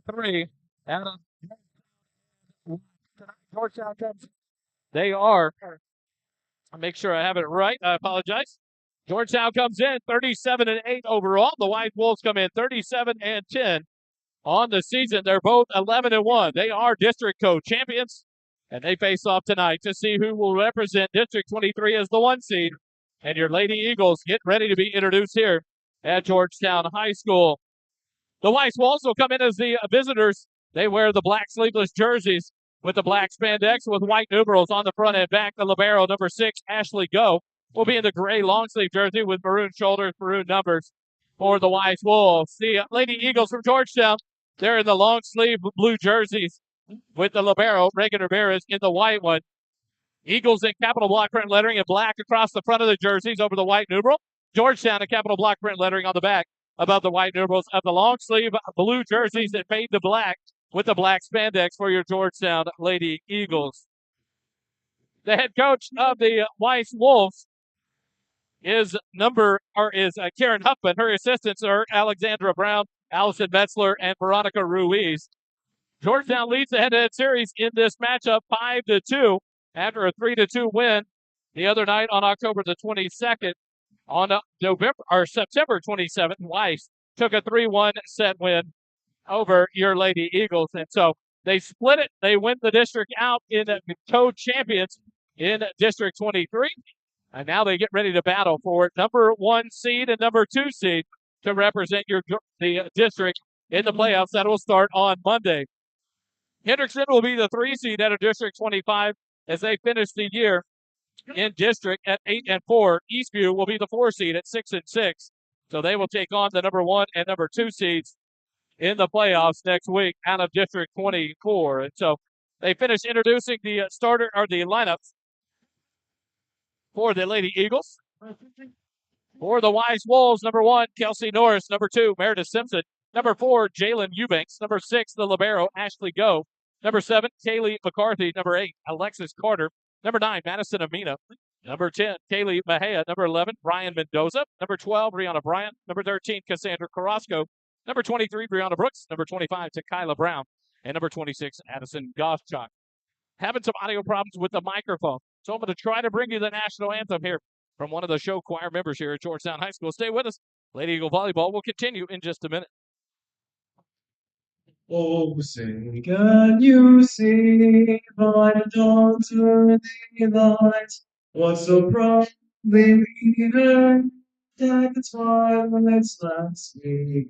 3 out of Georgetown comes. They are. I'll make sure I have it right. I apologize. Georgetown comes in 37-8 overall. The White Wolves come in 37-10 on the season. They're both 11-1. They are district co-champions, and they face off tonight to see who will represent District 23 as the 1 seed. And your Lady Eagles get ready to be introduced here at Georgetown High School. The Weiss Wolves will come in as the visitors. They wear the black sleeveless jerseys with the black spandex with white numerals on the front and back. The libero, number 6, Ashley Go, will be in the gray long sleeve jersey with maroon shoulders, maroon numbers for the Weiss Wolves. The Lady Eagles from Georgetown, they're in the long sleeve blue jerseys with the libero, Reagan Ramirez, in the white one. Eagles in capital block print lettering in black across the front of the jerseys over the white numeral. Georgetown in capital block print lettering on the back above the white numerals of the long sleeve blue jerseys that fade to black with the black spandex for your Georgetown Lady Eagles. The head coach of the Weiss Wolves is Karen Huffman. Her assistants are Alexandra Brown, Allison Metzler, and Veronica Ruiz. Georgetown leads the head-to-head series in this matchup 5-2 after a 3-2 win the other night on October the 22nd. On September 27th, Weiss took a 3-1 set win over your Lady Eagles. And so they split it. They win the district out in co-champions in District 23. And now they get ready to battle for number 1 seed and number 2 seed to represent the district in the playoffs that will start on Monday. Hendrickson will be the 3 seed out of District 25 as they finish the year in district at 8-4. Eastview will be the 4 seed at 6-6. So they will take on the number 1 and number 2 seeds in the playoffs next week out of District 24. And so they finish introducing the the lineups for the Lady Eagles. For the Weiss Wolves, number 1, Kelsey Norris. Number 2, Meredith Simpson. Number 4, Jalen Eubanks. Number 6, the libero, Ashley Go. Number 7, Kaylee McCarthy. Number 8, Alexis Carter. Number 9, Madison Amina. Number 10, Kaylee Mejia. Number 11, Brian Mendoza. Number 12, Brianna Bryant. Number 13, Cassandra Carrasco. Number 23, Brianna Brooks. Number 25, Takila Brown. And number 26, Addison Goffchuk. Having some audio problems with the microphone. So I'm going to try to bring you the national anthem here from one of the show choir members here at Georgetown High School. Stay with us. Lady Eagle Volleyball will continue in just a minute. Oh, say, can you see by the dawn's early light what so proudly we heard that the twilight's last gleam,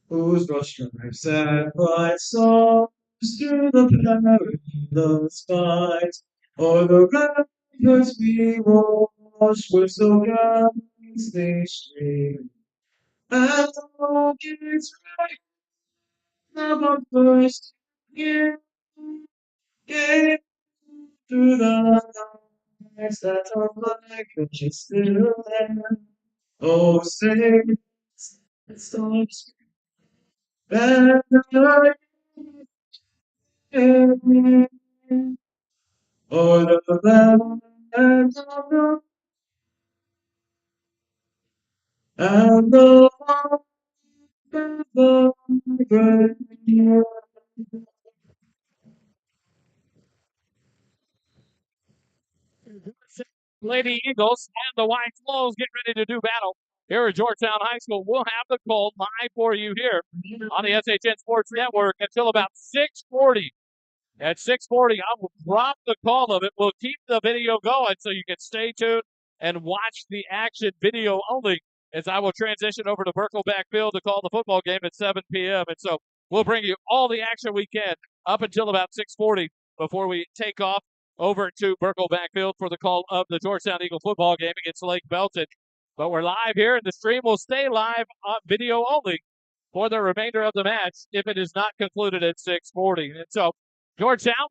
whose broad stripes and bright songs through the perilous fight, o'er the ramparts we watched where so gallantly they stream, and the gates right our first year came through the nights that are black and she's still there. Oh, say, it stops better or the land of the and the great Lady Eagles and the White Wolves get ready to do battle here at Georgetown High School. We'll have the call live for you here on the SHN Sports Network until about 6:40. At 6:40, I will drop the call of it. We'll keep the video going so you can stay tuned and watch the action video only as I will transition over to Birkelback Field to call the football game at 7 p.m. And so we'll bring you all the action we can up until about 6:40 before we take off over to Birkelback Field for the call of the Georgetown Eagle football game against Lake Belton. But we're live here, and the stream will stay live on video only for the remainder of the match if it is not concluded at 6:40. And so Georgetown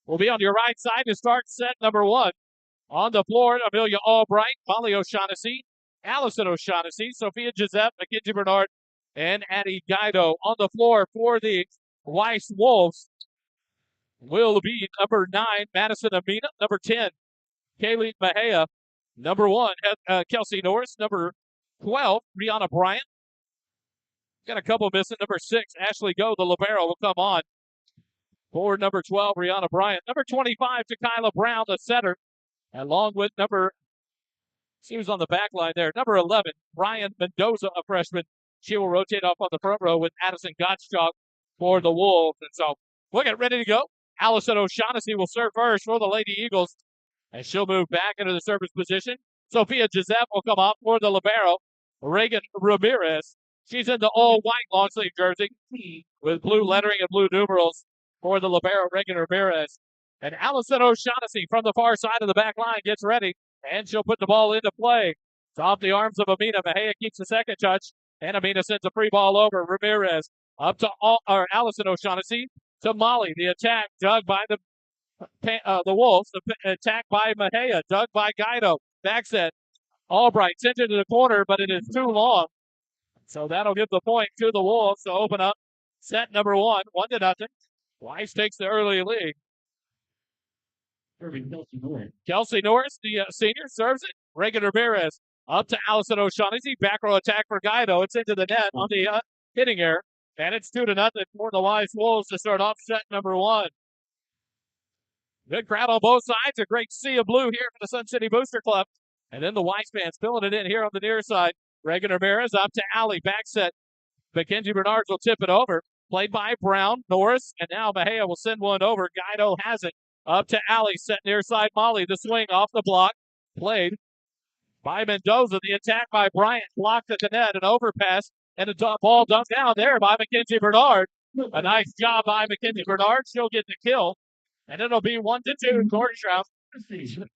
will be on your right side to start set number 1. On the floor, Amelia Albright, Molly O'Shaughnessy, Allison O'Shaughnessy, Sophia Giuseppe, McKenzie Bernard, and Addie Guido. On the floor for the Weiss Wolves will be number 9, Madison Amina, number 10, Kaylee Mejia, number 1, Kelsey Norris, number 12, Brianna Bryant, Got a couple missing. Number 6, Ashley Go, the libero, will come on. Forward number 12, Rihanna Bryant. Number 25, Kyla Brown, the setter, along with she was on the back line there. Number 11, Brian Mendoza, a freshman. She will rotate off on the front row with Addison Gottschalk for the Wolves. And so we'll get ready to go. Allison O'Shaughnessy will serve first for the Lady Eagles, and she'll move back into the service position. Sophia Giuseppe will come off for the libero. Reagan Ramirez, she's in the all-white long-sleeve jersey with blue lettering and blue numerals for the libero, Reagan Ramirez. And Allison O'Shaughnessy from the far side of the back line gets ready, and she'll put the ball into play. It's off the arms of Amina. Mejia keeps the second touch, and Amina sends a free ball over. Ramirez up to Allison O'Shaughnessy to Molly. The attack dug by the Wolves. The attack by Mejia, dug by Guido. Back set. Albright sends it to the corner, but it is too long. So that'll give the point to the Wolves to open up set number 1, 1-0. Weiss takes the early lead. Kelsey Norris, the senior, serves it. Reagan Ramirez up to Allison O'Shaughnessy. Back row attack for Guido. It's into the net on the hitting error. And it's 2-0 for the Weiss Wolves to start off set number 1. Good crowd on both sides. A great sea of blue here for the Sun City Booster Club. And then the Weiss fans filling it in here on the near side. Reagan Ramirez up to Alley. Back set. Mackenzie Bernards will tip it over. Played by Brown, Norris, and now Mejia will send one over. Guido has it. Up to Alley, set near side Molly. The swing off the block. Played by Mendoza. The attack by Bryant. Blocked at the net. An overpass. And a ball dumped down there by Mackenzie Bernard. A nice job by Mackenzie Bernard. She'll get the kill. And it'll be 1-2. Georgetown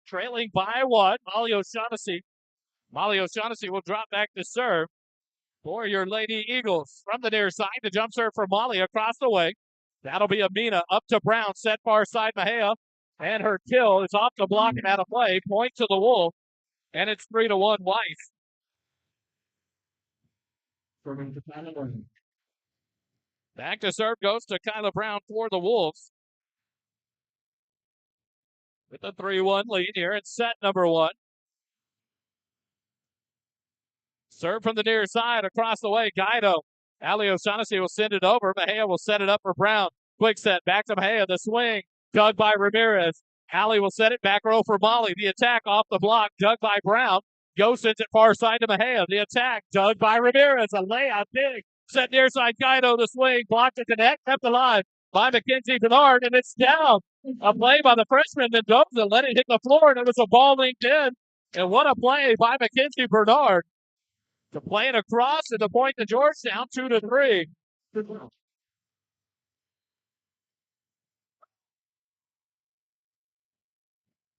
trailing by 1. Molly O'Shaughnessy. Molly O'Shaughnessy will drop back to serve for your Lady Eagles. From the near side, the jump serve for Molly across the way. That'll be Amina up to Brown, set far side Mejia. And her kill is off the block and out of play. Point to the Wolves. And it's 3-1 Weiss. Back to serve goes to Kyla Brown for the Wolves. With the 3-1 lead here in set number 1. Serve from the near side across the way. Guido. Ali O'Shaughnessy will send it over. Mejia will set it up for Brown. Quick set. Back to Mejia. The swing. Dug by Ramirez. Ali will set it back row for Molly. The attack off the block. Dug by Brown. Go sends it far side to Mejia. The attack. Dug by Ramirez. A layup big. Set near side. Guido. The swing. Blocked at the net. Kept alive by Mackenzie Bernard. And it's down. A play by the freshman Mendoza. Let it hit the floor. And it was a ball linked in. And what a play by Mackenzie Bernard. To play it across and the point to Georgetown, 2-3.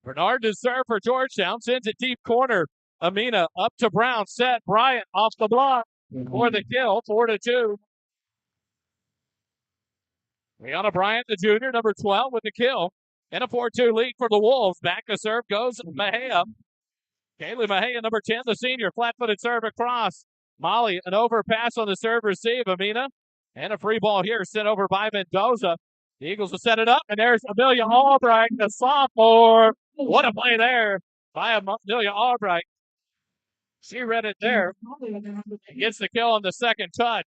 Bernard to serve for Georgetown, sends it deep corner. Amina up to Brown, set. Bryant off the block for the kill, 4-2. Rihanna Bryant, the junior, number 12 with the kill. And a 4-2 lead for the Wolves. Back to serve goes Mejia. Kaylee Mejia, number 10, the senior, flat-footed serve across. Molly, an overpass on the serve receive. Amina, and a free ball here sent over by Mendoza. The Eagles will set it up, and there's Amelia Albright, the sophomore. What a play there by Amelia Albright. She read it there. Gets the kill on the second touch.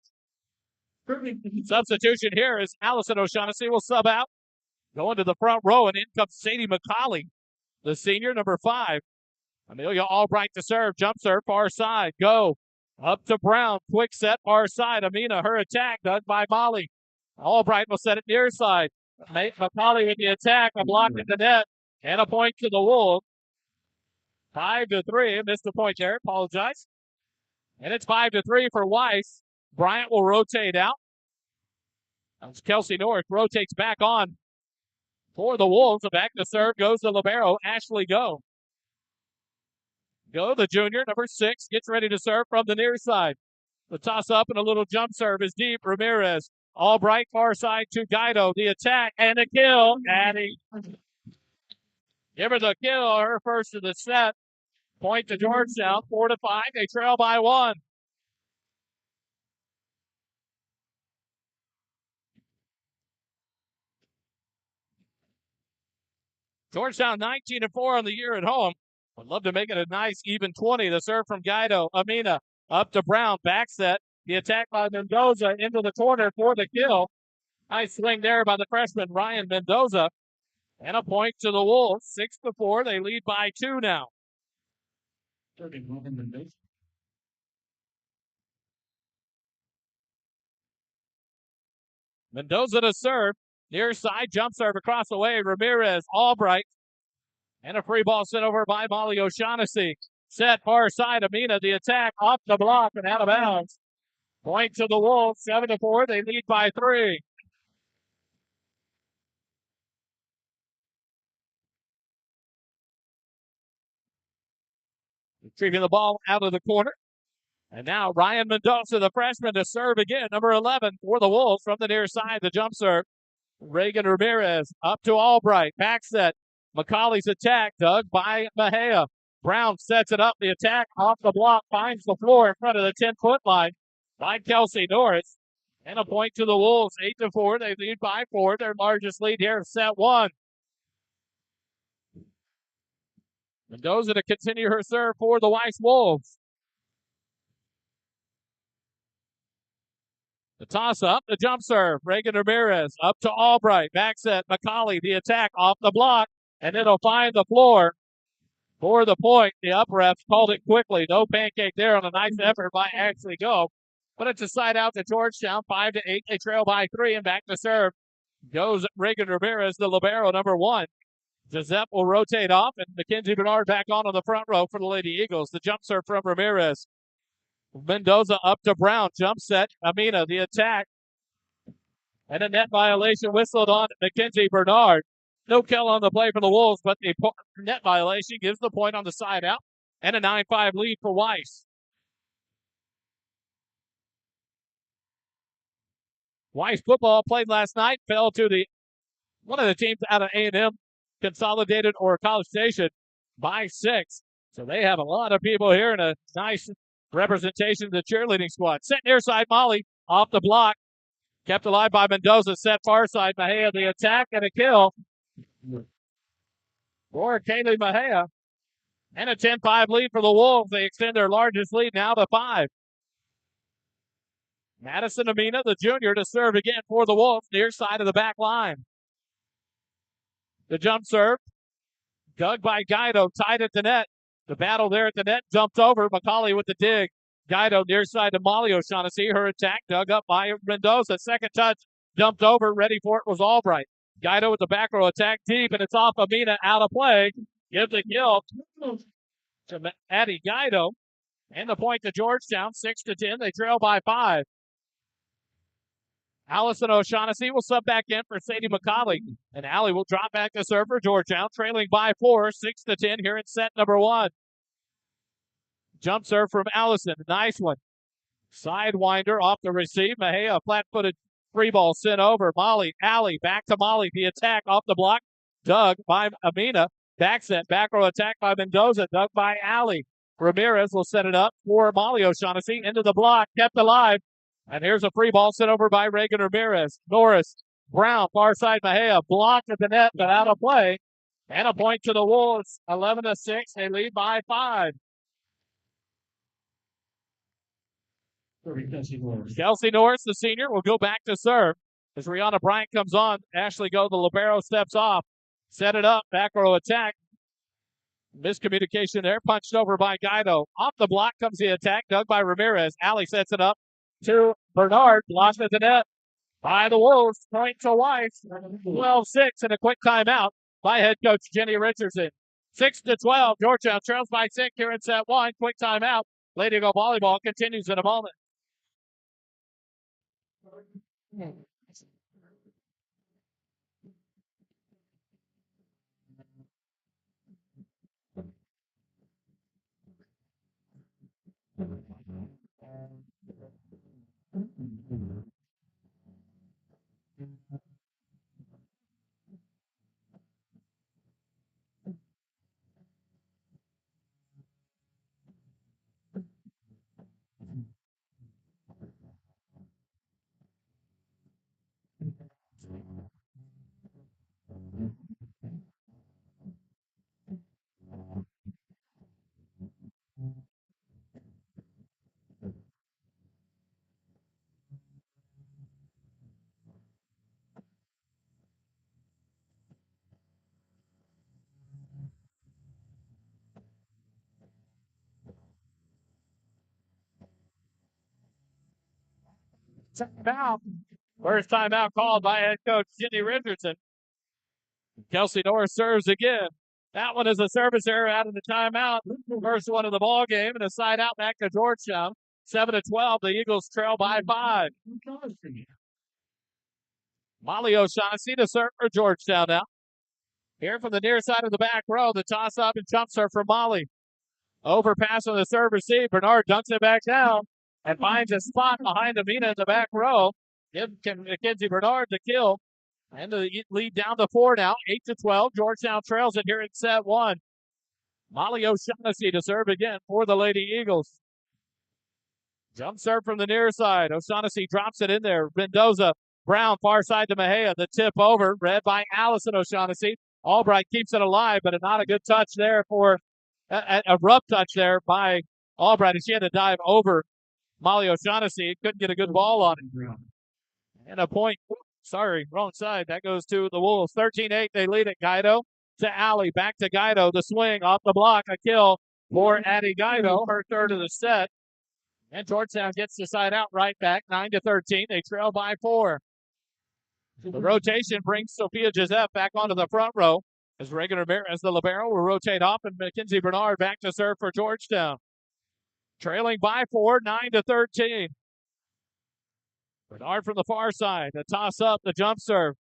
Substitution here is Allison O'Shaughnessy will sub out. Going to the front row, and in comes Sadie McCauley, the senior, number 5. Amelia Albright to serve. Jump serve, far side. Go. Up to Brown. Quick set, far side. Amina, her attack, done by Molly. Albright will set it near side. McCauley with the attack. A block at the net. And a point to the Wolves. 5-3. Missed the point there. Apologize. And it's 5-3 for Weiss. Bryant will rotate out. As Kelsey North rotates back on for the Wolves. The back to serve goes to libero. Ashley Go. Go, the junior, number 6, gets ready to serve from the near side. The toss up and a little jump serve is deep. Ramirez, Albright, far side to Guido. The attack and a kill. Addie. Give her the kill, her first of the set. Point to Georgetown, 4-5. They trail by 1. Georgetown 19-4 on the year at home. Would love to make it a nice even 20. The serve from Guido. Amina up to Brown. Back set. The attack by Mendoza into the corner for the kill. Nice swing there by the freshman Ryan Mendoza. And a point to the Wolves. 6-4. They lead by 2 now. Mendoza to serve. Near side, jump serve across the way. Ramirez, Albright. And a free ball sent over by Molly O'Shaughnessy. Set far side, Amina, the attack off the block and out of bounds. Point to the Wolves, 7-4. They lead by 3. Retrieving the ball out of the corner. And now Ryan Mendoza, the freshman, to serve again. Number 11 for the Wolves from the near side, the jump serve. Reagan Ramirez up to Albright. Back set. McCauley's attack, dug by Mejia. Brown sets it up. The attack off the block finds the floor in front of the 10-foot line by Kelsey Norris. And a point to the Wolves, 8-4. They lead by 4. Their largest lead here is set 1. Mendoza to continue her serve for the Weiss Wolves. The toss up, the jump serve. Reagan Ramirez up to Albright. Back set, McCauley, the attack off the block, and it'll find the floor for the point. The up refs called it quickly. No pancake there on a nice effort by Ashley Go. But it's a side out to Georgetown, 5-8. They trail by 3, and back to serve goes Reagan Ramirez, the libero, number 1. Giuseppe will rotate off, and Mackenzie Bernard back on the front row for the Lady Eagles. The jump serve from Ramirez. Mendoza up to Brown. Jump set. Amina, the attack. And a net violation whistled on Mackenzie Bernard. No kill on the play for the Wolves, but the net violation gives the point on the side out. And a 9-5 lead for Weiss. Weiss football played last night. Fell to one of the teams out of A&M Consolidated or College Station by 6. So they have a lot of people here and a nice representation of the cheerleading squad. Set near side, Molly off the block. Kept alive by Mendoza. Set far side, Mejia the attack and a kill for Kaylee Mejia. And a 10-5 lead for the Wolves. They extend their largest lead now to 5. Madison Amina, the junior, to serve again for the Wolves, near side of the back line. The jump serve, dug by Guido, tied at the net. The battle there at the net, jumped over. McCauley with the dig. Guido near side to Molly O'Shaughnessy. Her attack dug up by Mendoza. Second touch, jumped over. Ready for it was Albright. Guido with the back row attack deep, and it's off Amina, out of play. Gives the kill to Addie Guido. And the point to Georgetown, 6-10. They trail by 5. Allison O'Shaughnessy will sub back in for Sadie McCauley. And Allie will drop back to serve for Georgetown, trailing by 4, 6-10 here in set number 1. Jump serve from Allison. Nice one. Sidewinder off the receive. Mejia, flat-footed free ball sent over. Molly, Allie, back to Molly. The attack off the block. Dug by Amina. Back set, back row attack by Mendoza. Dug by Allie. Ramirez will set it up for Molly O'Shaughnessy. Into the block, kept alive. And here's a free ball sent over by Reagan Ramirez. Norris, Brown, far side Mejia. Blocked at the net, but out of play. And a point to the Wolves. 11-6. They lead by 5. Kelsey Norris, the senior, will go back to serve. As Rihanna Bryant comes on, Ashley Go, the libero, steps off. Set it up, back row attack. Miscommunication there, punched over by Guido. Off the block comes the attack, dug by Ramirez. Allie sets it up to Bernard, lost at the net by the Wolves. Point to Weiss. 12-6 and a quick timeout by head coach Jenny Richardson. 6-12, Georgetown trails by 6 here in set 1. Quick timeout. Lady Go Volleyball continues in a moment. Timeout. First timeout called by head coach Jenny Richardson. Kelsey Norris serves again. That one is a service error out of the timeout. First one of the ball game, and a side out back to Georgetown. 7-12. The Eagles trail by 5. Molly O'Shaughnessy to serve for Georgetown now. Here from the near side of the back row, the toss up and jump serve for Molly. Overpass on the serve receive. Bernard dunks it back down and finds a spot behind Amina in the back row. Give Mackenzie Bernard the kill. And the lead down to 4 now, 8-12. Georgetown trails it here in set 1. Molly O'Shaughnessy to serve again for the Lady Eagles. Jump serve from the near side. O'Shaughnessy drops it in there. Mendoza, Brown, far side to Mejia. The tip over, read by Allison O'Shaughnessy. Albright keeps it alive, but not a good touch there for a rough touch there by Albright. She had to dive over Molly O'Shaughnessy. Couldn't get a good ball on it. And a point. Sorry, wrong side. That goes to the Wolves. 13-8. They lead it. Guido to Alley. Back to Guido. The swing off the block. A kill for Addie Guido. Her third of the set. And Georgetown gets the side out right back. 9-13. They trail by 4. The rotation brings Sophia Joseph back onto the front row as the libero will rotate off, and Mackenzie Bernard back to serve for Georgetown. Trailing by 4, 9-13. Bernard from the far side. The toss up, the jump serve.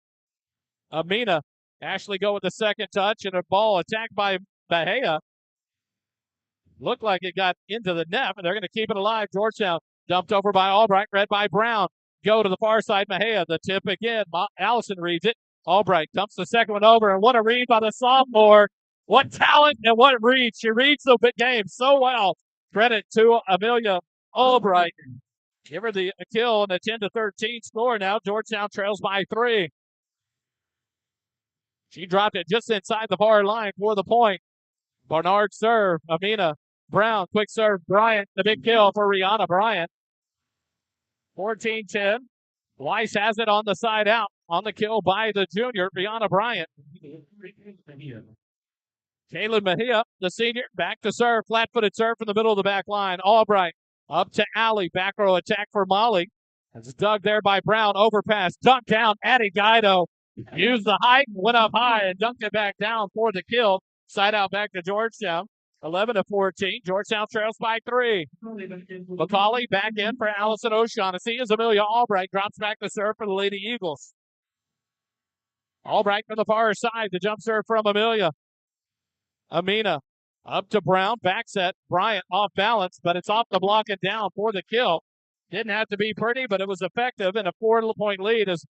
Amina. Ashley go with the second touch, and a ball attacked by Bahia. Looked like it got into the net, but they're going to keep it alive. Georgetown dumped over by Albright, read by Brown. Go to the far side, Mejia. The tip again. Allison reads it. Albright dumps the second one over, and what a read by the sophomore. What talent and what read. She reads the game so well. Credit to Amelia Albright. Give her the kill and a 10-13 score now. Georgetown trails by 3. She dropped it just inside the far line for the point. Bernard serve. Amina. Brown. Quick serve. Bryant. The big kill for Rihanna Bryant. 14-10. Weiss has it on the side out. On the kill by the junior, Rihanna Bryant. Kaylin Mejia, the senior, back to serve. Flat-footed serve from the middle of the back line. Albright up to Alley. Back row attack for Molly. It's dug there by Brown. Overpass. Dunk down. Addie Guido used the height, went up high, and dunked it back down for the kill. Side out back to Georgetown. 11-14. Georgetown trails by 3. McCauley back in for Allison O'Shaughnessy as Amelia Albright drops back to serve for the Lady Eagles. Albright from the far side. The jump serve from Amelia. Amina up to Brown. Back set. Bryant off balance, but it's off the block and down for the kill. Didn't have to be pretty, but it was effective, and a 4-point lead as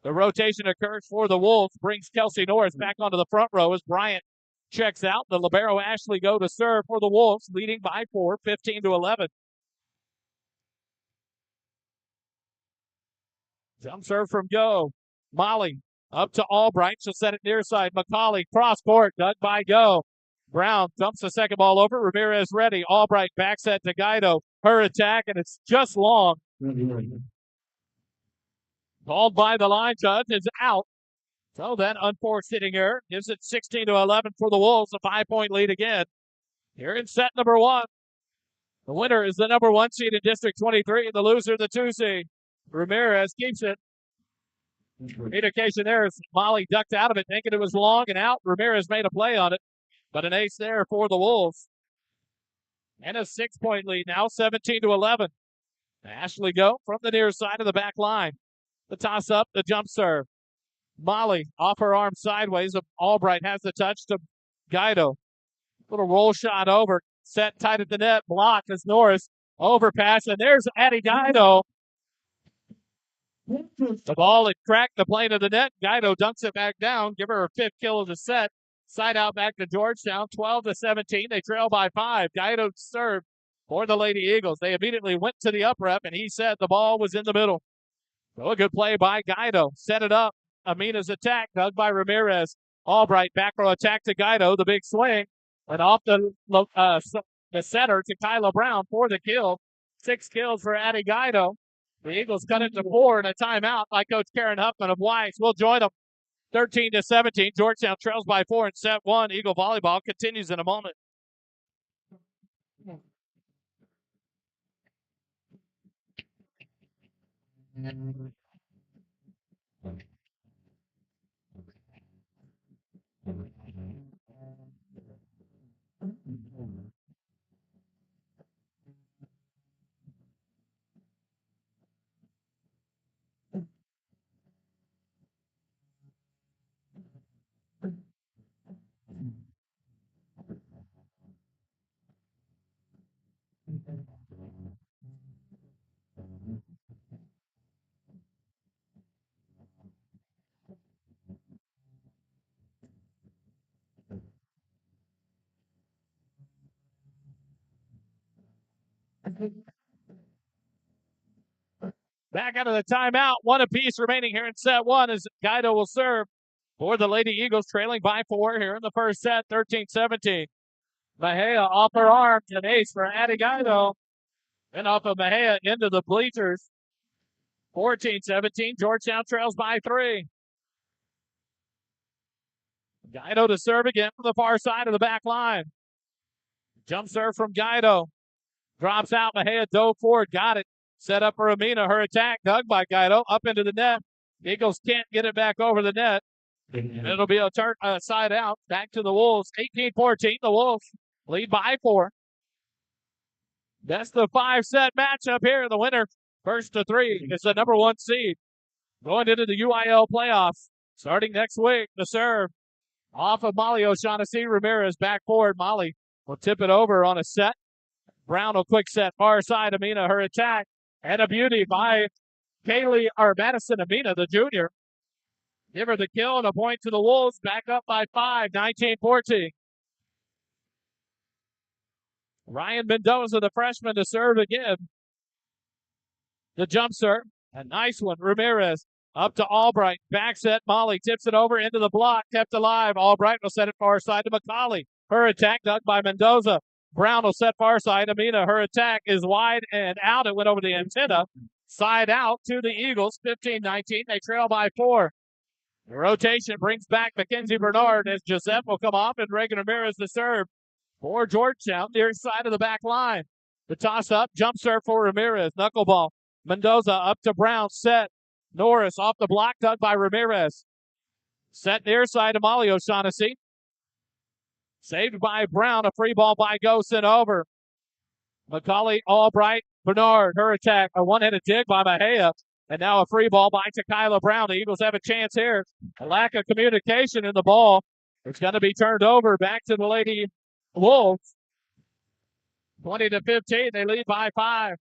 the rotation occurs for the Wolves. Brings Kelsey Norris back onto the front row as Bryant checks out. The libero Ashley go to serve for the Wolves, leading by 4, 15-11. Jump serve from Go. Molly up to Albright. She'll set it near side. McCauley cross court. Dug by Go. Brown dumps the second ball over. Ramirez ready. Albright back set to Guido. Her attack, and it's just long. Called by the line judge is out. So that unforced hitting error gives it 16-11 for the Wolves, a 5-point lead again. Here in set number 1. The winner is the number 1 seed in District 23, and the loser, the 2 seed. Ramirez keeps it. Indication there is Molly ducked out of it, thinking it was long and out. Ramirez made a play on it, but an ace there for the Wolves. And a 6-point lead now, 17-11. Ashley Go from the near side of the back line. The toss up, the jump serve. Molly off her arm sideways. Albright has the touch to Guido. Little roll shot over. Set tight at the net. Blocked as Norris. Overpass. And there's Addie Guido. The ball had cracked the plane of the net. Guido dunks it back down. Give her 5th kill of the set. Side out back to Georgetown. 12-17. They trail by 5. Guido served for the Lady Eagles. They immediately went to the up rep, and he said the ball was in the middle. So a good play by Guido. Set it up. Amina's attack, dug by Ramirez. Albright, back row attack to Guido. The big swing. And off the setter to Kyla Brown for the kill. 6 kills for Addie Guido. The Eagles cut it to 4 and a timeout by Coach Karen Huffman of Weiss. We'll join them 13-17. Georgetown trails by 4 in set 1. Eagle volleyball continues in a moment. Back out of the timeout. One apiece remaining here in set one as Guido will serve for the Lady Eagles, trailing by 4 here in the first set, 13-17. Mejia off her arm, an ace for Addie Guido. And off of Mejia into the bleachers. 14-17. Georgetown trails by 3. Guido to serve again from the far side of the back line. Jump serve from Guido. Drops out. Mejia dove forward. Got it. Set up for Amina. Her attack dug by Guido. Up into the net. Eagles can't get it back over the net. It'll be a turn side out. Back to the Wolves. 18-14. The Wolves lead by 4. That's the 5-set matchup here. The winner, first to 3, is the number 1 seed. Going into the UIL playoffs. Starting next week, the serve. Off of Molly O'Shaughnessy. Ramirez back forward. Molly will tip it over on a set. Brown will quick set. Far side, Amina, her attack. And a beauty by Madison Amina, the junior. Give her the kill and a point to the Wolves. Back up by 5, 19-14. Ryan Mendoza, the freshman, to serve again. The jump serve. A nice one. Ramirez up to Albright. Back set. Molly tips it over into the block. Kept alive. Albright will set it far side to McCauley. Her attack dug by Mendoza. Brown will set far side. Amina, her attack is wide and out. It went over the antenna. Side out to the Eagles. 15-19. They trail by 4. The rotation brings back Mackenzie Bernard as Giuseppe will come off and Reagan Ramirez to serve for Georgetown, near side of the back line. The toss up, jump serve for Ramirez. Knuckleball. Mendoza up to Brown. Set. Norris off the block, dug by Ramirez. Set near side to Molly O'Shaughnessy. Saved by Brown. A free ball by Gosen over. McCauley, Albright, Bernard. Her attack. A one-handed dig by Mejia. And now a free ball by Tequila Brown. The Eagles have a chance here. A lack of communication in the ball. It's going to be turned over back to the Lady Wolves. 20-15. They lead by 5.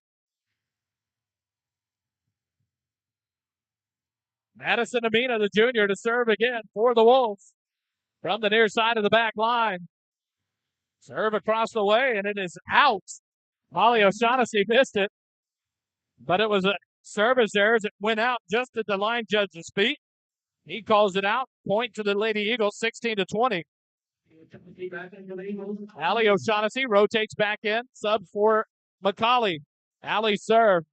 Madison Amina, the junior, to serve again for the Wolves. From the near side of the back line. Serve across the way, and it is out. Molly O'Shaughnessy missed it. But it was a service error as it went out just at the line judge's feet. He calls it out. Point to the Lady Eagles, 16-20. Allie O'Shaughnessy rotates back in. Sub for McCauley. Allie serve.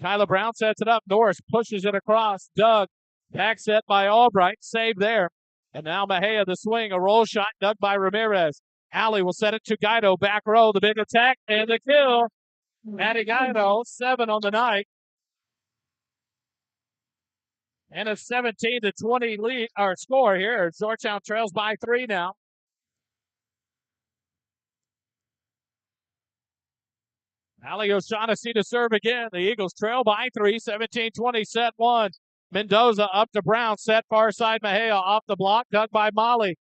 Kyla Brown sets it up. Norris pushes it across. Doug. Back set by Albright. Save there. And now Mejia, the swing. A roll shot dug by Ramirez. Allie will set it to Guido. Back row. The big attack and the kill. Addie Guido, 7 on the night. And a 17-20 lead or score here. Georgetown trails by 3 now. Allie O'Shaughnessy to serve again. The Eagles trail by 3, 17-20, set 1. Mendoza up to Brown, set far side Mejia off the block, dug by Molly.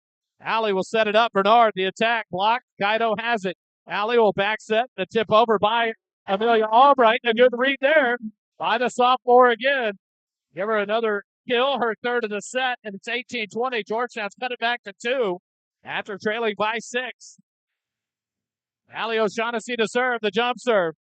Allie will set it up. Bernard, the attack, block. Guido has it. Allie will back set. The tip over by Amelia Albright. A good read there by the sophomore again. Give her another kill, her third of the set, and it's 18-20. Georgetown's cut it back to 2 after trailing by 6. Allie O'Shaughnessy to serve, the jump serve.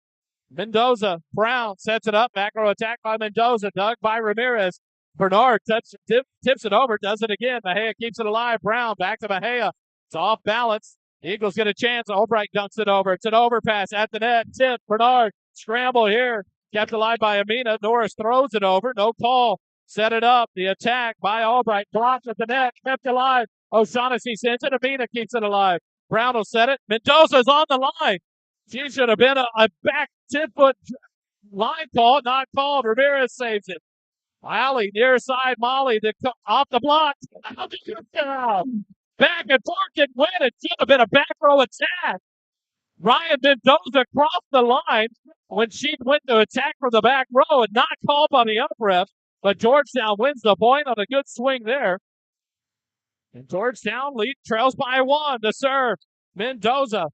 Mendoza, Brown sets it up. Back row attack by Mendoza, dug by Ramirez. Bernard tips it over, does it again. Mejia keeps it alive. Brown back to Mejia. It's off balance. Eagles get a chance. Albright dunks it over. It's an overpass at the net. Tip, Bernard, scramble here. Kept alive by Amina. Norris throws it over. No call. Set it up. The attack by Albright. Blocked at the net. Kept alive. O'Shaughnessy sends it. Amina keeps it alive. Brown will set it. Mendoza's on the line. She should have been a back 10-foot Line call, not called. Ramirez saves it. Alley, near side, Molly, off the block. Back and forth and win. It should have been a back row attack. Ryan Mendoza crossed the line when she went to attack from the back row and not called by the up ref. But Georgetown wins the point on a good swing there. And Georgetown trails by one. The serve. Mendoza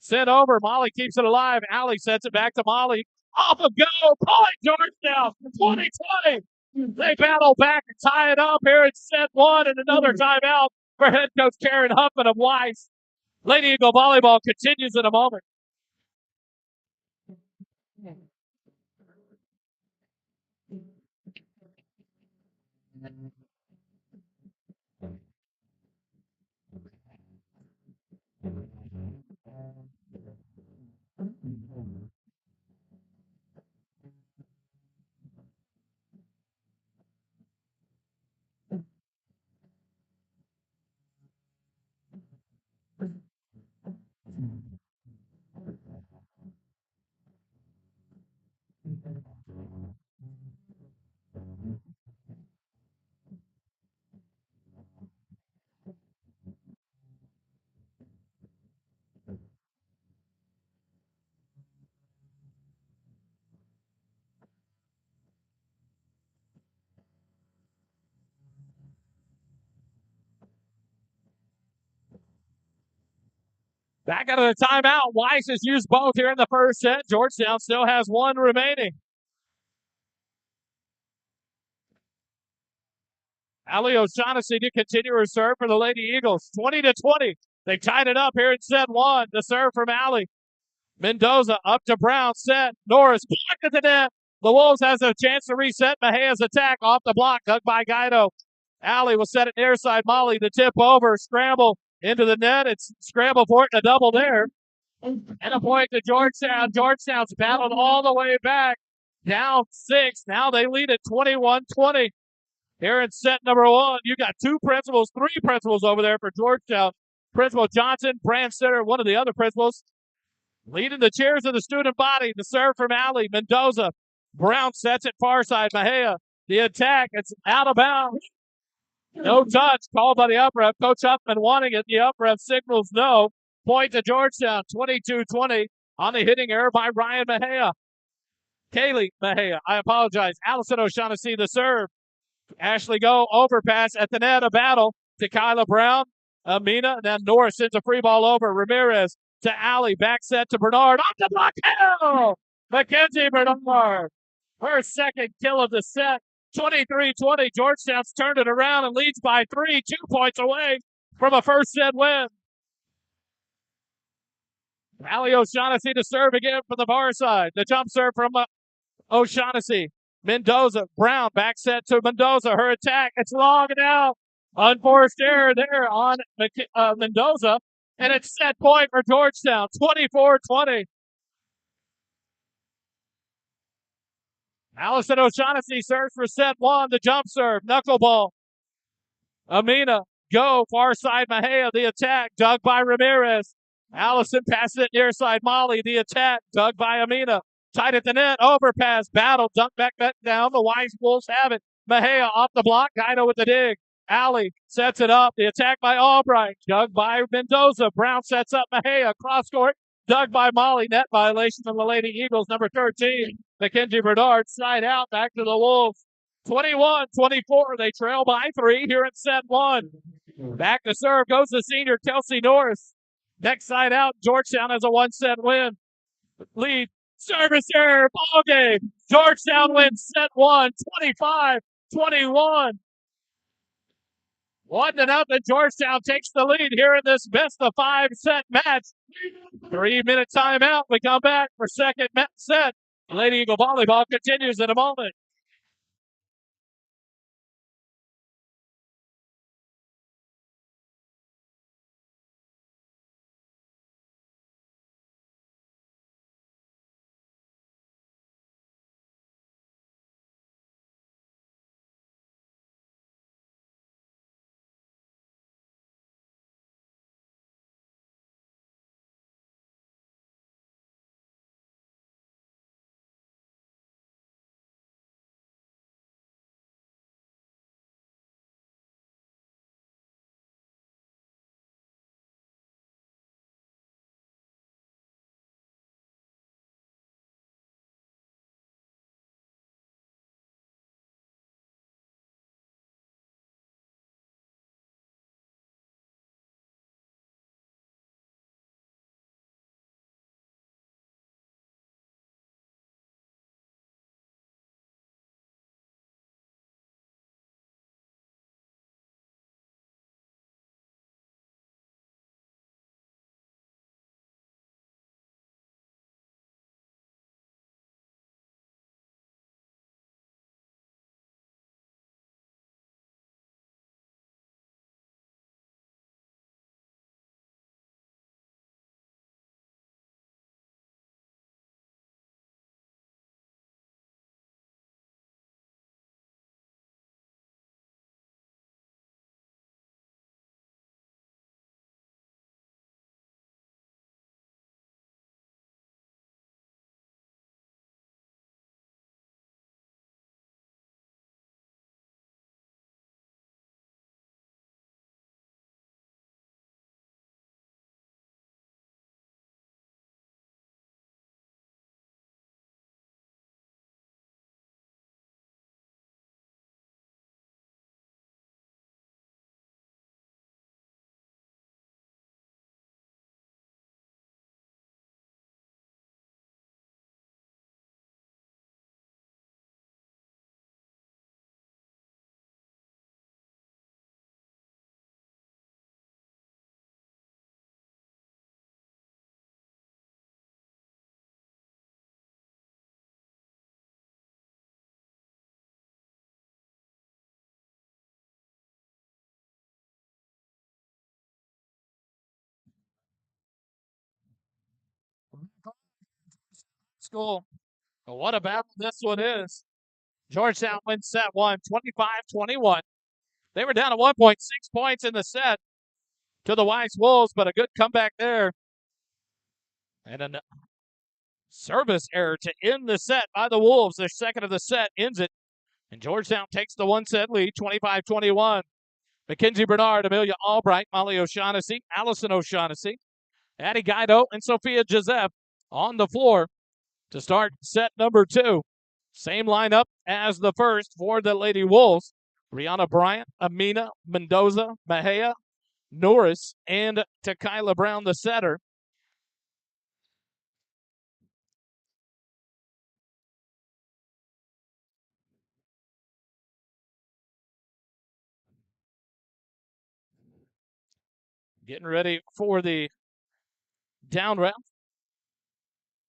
sent over. Molly keeps it alive. Alley sets it back to Molly. Off a go. Point Georgetown. 2020. They battle back and tie it up here in set one and another timeout for head coach Karen Huffman of Weiss. Lady Eagle Volleyball continues in a moment. Back out of the timeout. Weiss has used both here in the first set. Georgetown still has one remaining. Allie O'Shaughnessy to continue her serve for the Lady Eagles. 20-20. They tied it up here in set one. The serve from Allie. Mendoza up to Brown. Set. Norris blocked at the net. The Wolves has a chance to reset. Mejia's attack off the block. Dug by Guido. Allie will set it near side. Molly the tip over. Scramble into the net. It's scramble for it and a double there. And a point to Georgetown. Georgetown's battled all the way back. Down 6. Now they lead at 21-20. Here in set number one, you got three principals over there for Georgetown. Principal Johnson, Brand Center, one of the other principals, leading the cheers of the student body. The serve from Alley, Mendoza. Brown sets it far side. Mejia, the attack, it's out of bounds. No touch, called by the up ref. Coach Huffman wanting it. The up ref signals no. Point to Georgetown, 22-20 on the hitting error by Ryan Mejia. Kaylee Mejia, I apologize. Allison O'Shaughnessy, the serve. Ashley Go, overpass at the net, a battle to Kyla Brown. Amina, and then Norris sends a free ball over. Ramirez to Alley, back set to Bernard. Off the block, kill! Mackenzie Bernard. Her second kill of the set. 23-20. Georgetown's turned it around and leads by 3, 2 points away from a first set win. Allie O'Shaughnessy to serve again from the far side. The jump serve from O'Shaughnessy. Mendoza, Brown, back set to Mendoza. Her attack, it's long and out. Unforced error there on Mendoza. And it's set point for Georgetown, 24-20. Allison O'Shaughnessy serves for set one. The jump serve, knuckleball. Amina, go, far side Mejia, the attack, dug by Ramirez. Allison passes it near side Molly, the attack, dug by Amina. Tight at the net, overpass, battle, dunk back down. The Weiss Wolves have it. Mejia off the block, Guido with the dig. Alley sets it up. The attack by Albright, dug by Mendoza. Brown sets up Mejia, cross court, dug by Molly. Net violation of the Lady Eagles, number 13. Mackenzie Bernard, side out, back to the Wolves. 21-24, they trail by 3 here in set one. Back to serve goes the senior Kelsey Norris. Next side out, Georgetown has a 1-set win. Lead. Service error, ball game. Georgetown wins set one, 25-21. 1-0. Georgetown takes the lead here in this best of 5 set match. 3-minute timeout. We come back for second set. Lady Eagle Volleyball continues in a moment. school. What a battle this one is. Georgetown wins set one, 25-21. They were down to 1.6 points in the set to the Weiss Wolves, but a good comeback there. And a service error to end the set by the Wolves. Their second of the set ends it. And Georgetown takes the one-set lead, 25-21. Mackenzie Bernard, Amelia Albright, Molly O'Shaughnessy, Allison O'Shaughnessy, Addie Guido, and Sophia Giuseppe on the floor to start set number two. Same lineup as the first for the Lady Wolves. Brianna Bryant, Amina, Mendoza, Mahia, Norris, and Takila Brown, the setter. Getting ready for the down round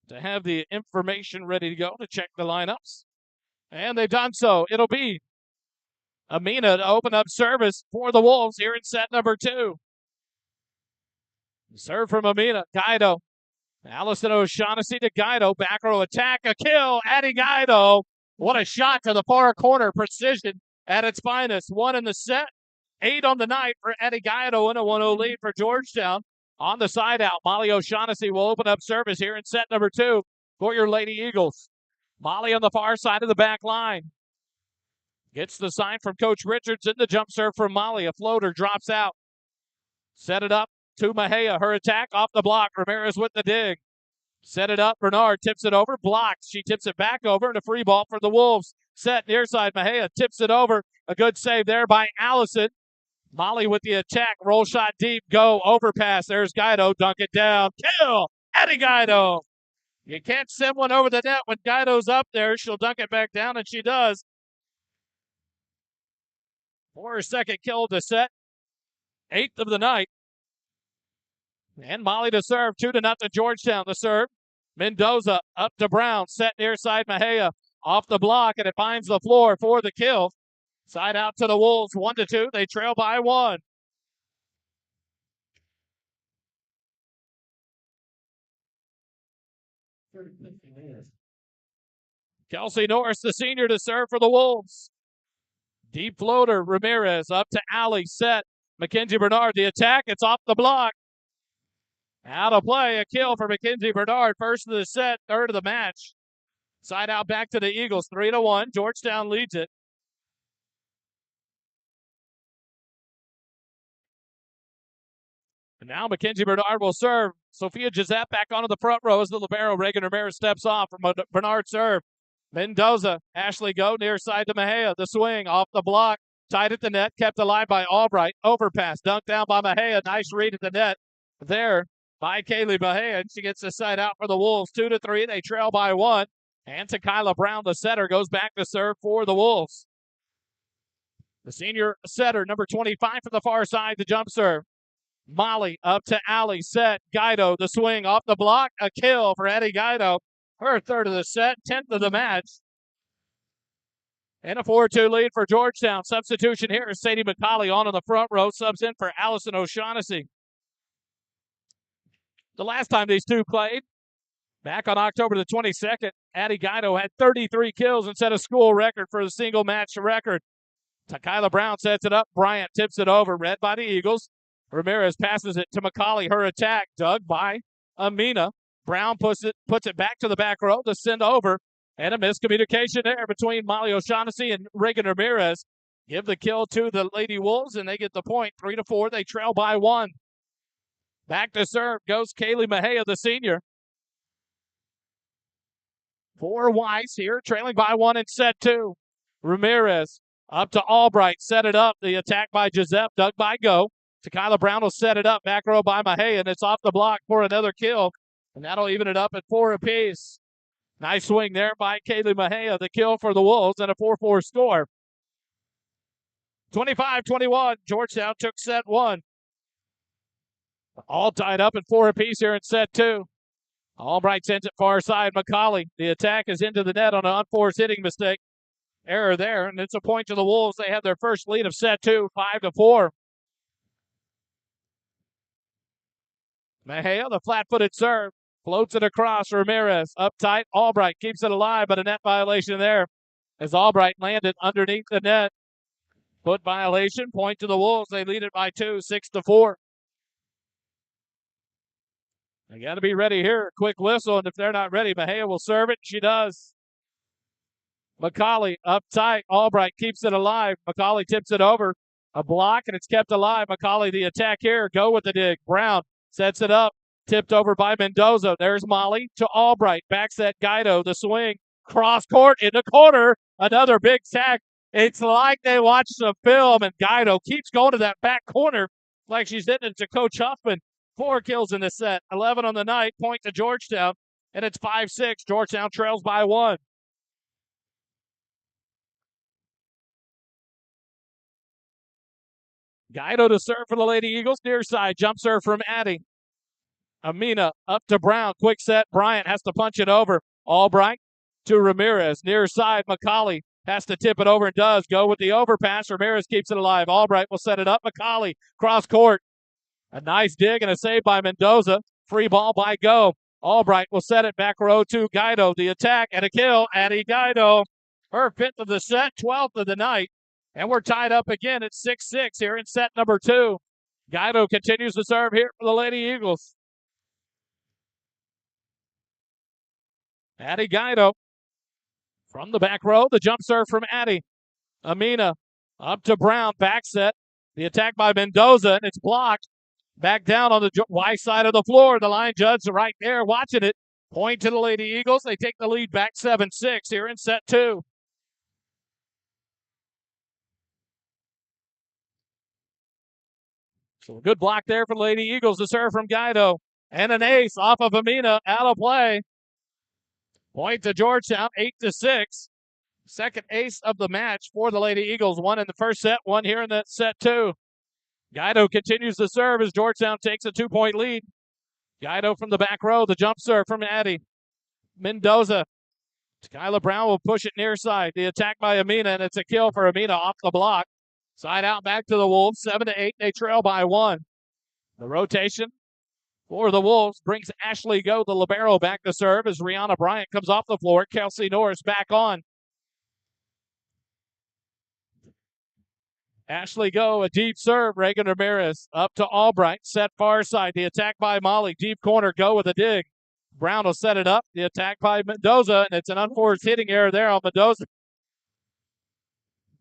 to have the information ready to go to check the lineups. And they've done so. It'll be Amina to open up service for the Wolves here in set number two. Serve from Amina. Guido. Allison O'Shaughnessy to Guido. Back row attack. A kill. Addie Guido. What a shot to the far corner. Precision at its finest. One in the set. 8 on the night for Addie Guido and a 1-0 lead for Georgetown. On the side out, Molly O'Shaughnessy will open up service here in set number two for your Lady Eagles. Molly on the far side of the back line. Gets the sign from Coach Richardson. The jump serve from Molly. A floater drops out. Set it up to Mahia. Her attack off the block. Ramirez with the dig. Set it up. Bernard tips it over. Blocks. She tips it back over. And a free ball for the Wolves. Set near side. Mahia tips it over. A good save there by Allison. Molly with the attack. Roll shot deep. Go. Overpass. There's Guido. Dunk it down. Kill. Addie Guido. You can't send one over the net when Guido's up there. She'll dunk it back down, and she does. For her second kill of the set. 8th of the night. And Molly to serve. 2-0 Georgetown to serve. Mendoza up to Brown. Set near side Mahia. Off the block, and it finds the floor for the kill. Side out to the Wolves. 1-2. They trail by 1. Kelsey Norris, the senior, to serve for the Wolves. Deep floater. Ramirez up to Alley. Set. Mackenzie Bernard, the attack. It's off the block. Out of play. A kill for Mackenzie Bernard. First of the set, third of the match. Side out back to the Eagles. 3-1. Georgetown leads it. And now Mackenzie Bernard will serve. Sophia Giuseppe back onto the front row as the libero. Reagan Ramirez steps off from Bernard serve. Mendoza. Ashley Go near side to Mahia. The swing off the block. Tied at the net. Kept alive by Albright. Overpass. Dunked down by Mahia. Nice read at the net there by Kaylee Mahia. She gets the side out for the Wolves. 2-3. They trail by 1. And Takila Brown, the setter, goes back to serve for the Wolves. The senior setter, number 25 from the far side, the jump serve. Molly up to Alley. Set. Guido, the swing off the block. A kill for Addie Guido. Her third of the set, 10th of the match. And a 4-2 lead for Georgetown. Substitution here is Sadie McCauley on the front row. Subs in for Allison O'Shaughnessy. The last time these two played, back on October the 22nd, Addie Guido had 33 kills and set a school record for the single match record. Takila Brown sets it up. Bryant tips it over. Read by the Eagles. Ramirez passes it to McCauley. Her attack dug by Amina. Brown puts it back to the back row to send over. And a miscommunication there between Molly O'Shaughnessy and Reagan Ramirez. Give the kill to the Lady Wolves, and they get the point. 3-4. They trail by 1. Back to serve goes Kaylee Mahia, the senior. For Weiss here, trailing by 1 in set 2. Ramirez up to Albright. Set it up. The attack by Giuseppe. Dug by Go. Takila Brown will set it up. Back row by Mahia, and it's off the block for another kill. And that'll even it up at 4 apiece. Nice swing there by Kaylee Mahia. The kill for the Wolves and a 4-4 score. 25-21. Georgetown took set 1. All tied up at 4 apiece here in set 2. Albright sends it far side. McCauley. The attack is into the net on an unforced hitting mistake. Error there, and it's a point to the Wolves. They have their first lead of set 2, 5-4. Mahia, the flat-footed serve. Floats it across. Ramirez up tight. Albright keeps it alive, but a net violation there as Albright landed underneath the net. Foot violation. Point to the Wolves. They lead it by 2, 6-4. They got to be ready here. Quick whistle, and if they're not ready, Mejia will serve it. She does. McCauley up tight. Albright keeps it alive. McCauley tips it over. A block, and it's kept alive. McCauley, the attack here. Go with the dig. Brown sets it up. Tipped over by Mendoza. There's Molly to Albright. Back set Guido. The swing. Cross court in the corner. Another big sack. It's like they watched some film, and Guido keeps going to that back corner like she's hitting it to Coach Huffman. 4 kills in the set. 11 on the night. Point to Georgetown, and it's 5-6. Georgetown trails by 1. Guido to serve for the Lady Eagles. Near side. Jump serve from Addie. Amina up to Brown. Quick set. Bryant has to punch it over. Albright to Ramirez. Near side. McCauley has to tip it over and does. Go with the overpass. Ramirez keeps it alive. Albright will set it up. McCauley cross court. A nice dig and a save by Mendoza. Free ball by Go. Albright will set it back row to Guido. The attack and a kill. Addie Guido. Her 5th of the set, 12th of the night. And we're tied up again at 6-6 here in set number 2. Guido continues to serve here for the Lady Eagles. Addie Guido from the back row. The jump serve from Addie. Amina up to Brown. Back set. The attack by Mendoza, and it's blocked. Back down on the Weiss side of the floor. The line judge right there watching it. Point to the Lady Eagles. They take the lead back 7-6 here in set 2. So a good block there for the Lady Eagles to serve from Guido. And an ace off of Amina, out of play. Point to Georgetown, 8-6. Second ace of the match for the Lady Eagles. 1 in the first set, 1 here in that set 2. Guido continues to serve as Georgetown takes a 2-point lead. Guido from the back row, the jump serve from Addie. Mendoza. Kyla Brown will push it near side. The attack by Amina, and it's a kill for Amina off the block. Side out back to the Wolves, 7-8. They trail by 1. The rotation for the Wolves brings Ashley Go, the libero, back to serve as Rihanna Bryant comes off the floor. Kelsey Norris back on. Ashley Go, a deep serve. Reagan Ramirez up to Albright. Set far side. The attack by Molly. Deep corner. Go with a dig. Brown will set it up. The attack by Mendoza, and it's an unforced hitting error there on Mendoza.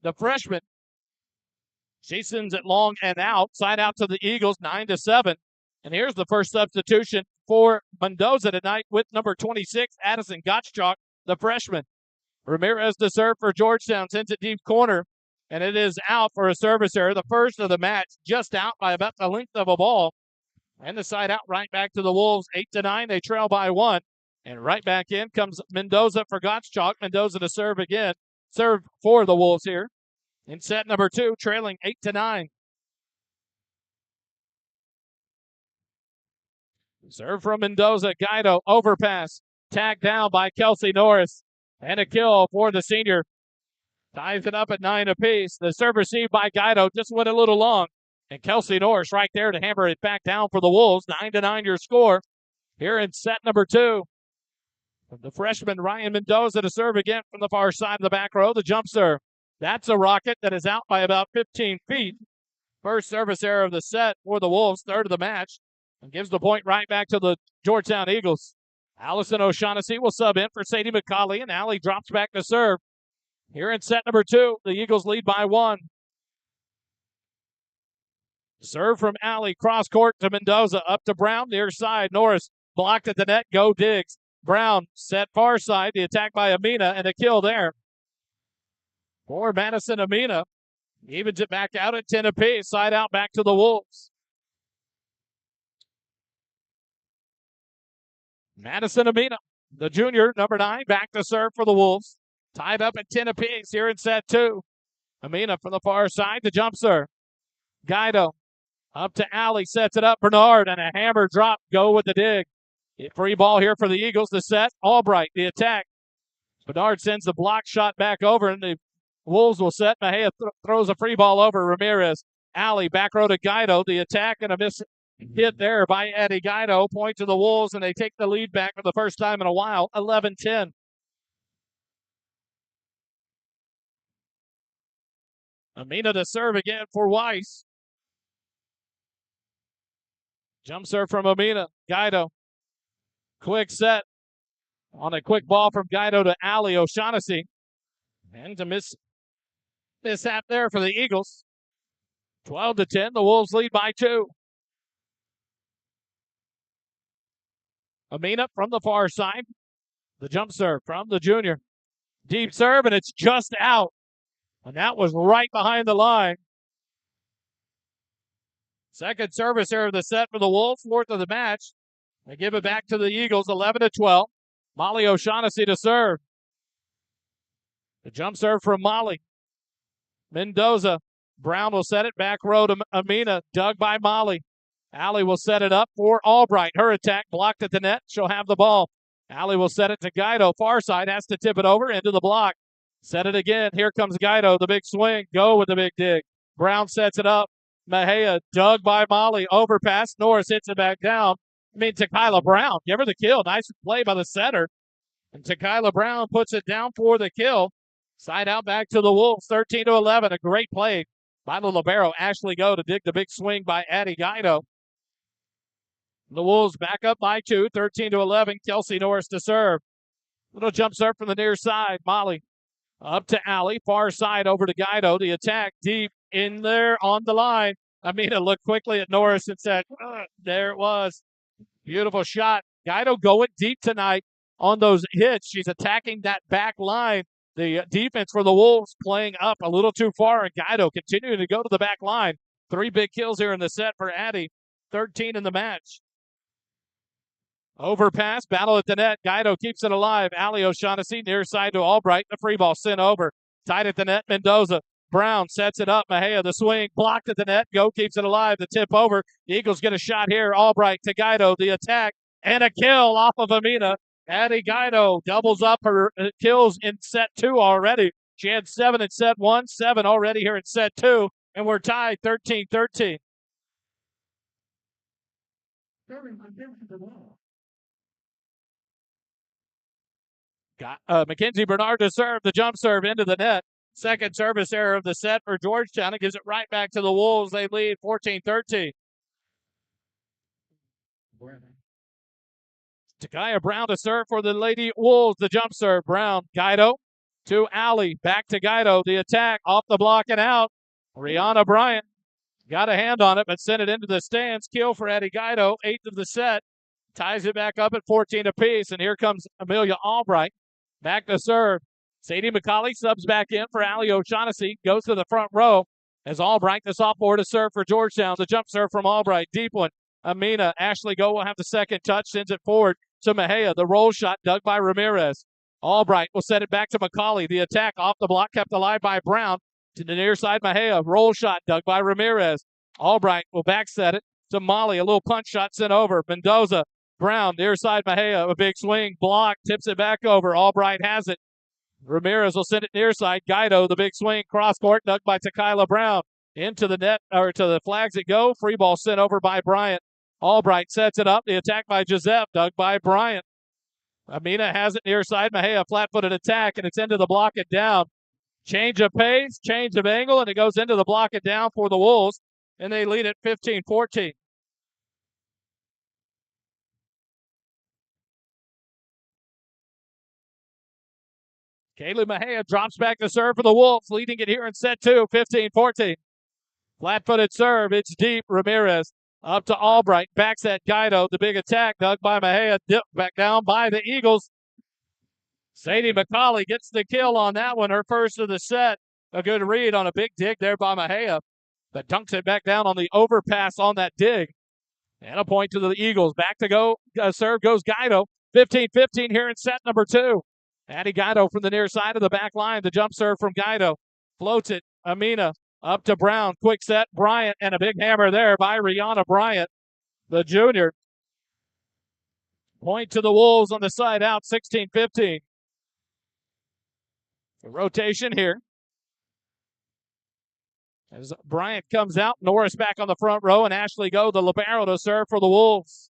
The freshman. She sends it long and out. Side out to the Eagles, 9-7. And here's the first substitution for Mendoza tonight with number 26, Addison Gottschalk, the freshman. Ramirez to serve for Georgetown. Sends it deep corner. And it is out for a service error. The first of the match, just out by about the length of a ball. And the side out right back to the Wolves, 8-9. They trail by 1. And right back in comes Mendoza for Gottschalk. Mendoza to serve again. Serve for the Wolves here in set number 2, trailing 8-9. Serve from Mendoza. Guido, overpass. Tagged down by Kelsey Norris. And a kill for the senior. Ties it up at 9 apiece. The serve received by Guido just went a little long. And Kelsey Norris right there to hammer it back down for the Wolves. 9-9 your score here in set number 2. The freshman Ryan Mendoza to serve again from the far side of the back row. The jump serve. That's a rocket that is out by about 15 feet. First service error of the set for the Wolves, 3rd of the match. And gives the point right back to the Georgetown Eagles. Allison O'Shaughnessy will sub in for Sadie McCauley, and Allie drops back to serve. Here in set number 2, the Eagles lead by 1. Serve from Allie, cross court to Mendoza, up to Brown, near side. Norris blocked at the net, Go digs. Brown set far side, the attack by Amina, and a kill there for Madison Amina. Evens it back out at 10 apiece, side out back to the Wolves. Madison Amina, the junior, number 9, back to serve for the Wolves. Tied up at 10 apiece here in set 2. Amina from the far side, the jump serve. Guido up to Allie, sets it up. Bernard, and a hammer drop. Go with the dig. Free ball here for the Eagles. The set. Albright, the attack. Bernard sends the block shot back over, and the Wolves will set. Mejia throws a free ball over Ramirez. Allie, back row to Guido. The attack and a miss hit there by Eddie Guido. Point to the Wolves, and they take the lead back for the first time in a while, 11-10. Amina to serve again for Weiss. Jump serve from Amina. Guido. Quick set on a quick ball from Guido to Ali O'Shaughnessy. And to mishap there for the Eagles. 12-10. The Wolves lead by 2. Amina from the far side. The jump serve from the junior. Deep serve, and it's just out. And that was right behind the line. Second service here of the set for the Wolves, fourth of the match. They give it back to the Eagles, 11-12. Molly O'Shaughnessy to serve. The jump serve from Molly. Mendoza. Brown will set it back row to Amina. Dug by Molly. Allie will set it up for Albright. Her attack blocked at the net. She'll have the ball. Allie will set it to Guido. Far side has to tip it over into the block. Set it again. Here comes Guido. The big swing. Go with the big dig. Brown sets it up. Mejia dug by Molly. Overpass. Norris hits it back down. Tequila Brown. Give her the kill. Nice play by the setter. And Tequila Brown puts it down for the kill. Side out back to the Wolves. 13-11. A great play by the libero. Ashley Go to dig the big swing by Addie Guido. The Wolves back up by 2, 13-11. Kelsey Norris to serve. Little jump serve from the near side. Molly up to Allie. Far side over to Guido. The attack deep in there on the line. Amina looked quickly at Norris and said, there it was. Beautiful shot. Guido going deep tonight on those hits. She's attacking that back line. The defense for the Wolves playing up a little too far, and Guido continuing to go to the back line. 3 big kills here in the set for Addie. 13 in the match. Overpass, battle at the net. Guido keeps it alive. Allie O'Shaughnessy near side to Albright. The free ball sent over. Tied at the net, Mendoza. Brown sets it up. Mejia, the swing, blocked at the net. Go keeps it alive. The tip over. The Eagles get a shot here. Albright to Guido. The attack and a kill off of Amina. Addie Guido doubles up her kills in set 2 already. She had 7 in set 1, 7 already here in set 2, and we're tied 13-13. Mackenzie Bernard to serve. The jump serve into the net. Second service error of the set for Georgetown. It gives it right back to the Wolves. They lead 14-13. Takaya Brown to serve for the Lady Wolves. The jump serve. Brown. Guido to Allie. Back to Guido. The attack off the block and out. Rihanna Bryant got a hand on it, but sent it into the stands. Kill for Eddie Guido. 8th of the set. Ties it back up at 14 apiece. And here comes Amelia Albright. Back to serve. Sadie McCauley subs back in for Allie O'Shaughnessy. Goes to the front row as Albright, the sophomore, to serve for Georgetown. The jump serve from Albright. Deep one. Amina. Ashley Go will have the second touch. Sends it forward to Mejia. The roll shot dug by Ramirez. Albright will set it back to McCauley. The attack off the block kept alive by Brown. To the near side, Mejia. Roll shot dug by Ramirez. Albright will back set it to Molly. A little punch shot sent over. Mendoza. Brown, near side Mejia. A big swing. Block. Tips it back over. Albright has it. Ramirez will send it near side. Guido, the big swing. Cross court. Dug by Tequila Brown. Into the net, or to the flags it go. Free ball sent over by Bryant. Albright sets it up. The attack by Joseph. Dug by Bryant. Amina has it near side. Mejia, flat-footed attack, and it's into the block it down. Change of pace, change of angle, and it goes into the block it down for the Wolves, and they lead at 15-14. Kaylee Mejia drops back to serve for the Wolves, leading it here in set 2, 15-14. Flat-footed serve, it's deep. Ramirez up to Albright, backs at Guido. The big attack, dug by Mejia, dipped back down by the Eagles. Sadie McCauley gets the kill on that one, her first of the set. A good read on a big dig there by Mejia, that dunks it back down on the overpass on that dig. And a point to the Eagles. Back to go, serve goes Guido. 15-15 here in set number 2. Addie Guido from the near side of the back line. The jump serve from Guido. Floats it. Amina up to Brown. Quick set. Bryant, and a big hammer there by Rihanna Bryant, the junior. Point to the Wolves on the side out. 16-15. Rotation here. As Bryant comes out, Norris back on the front row, and Ashley Go, the libero, to serve for the Wolves.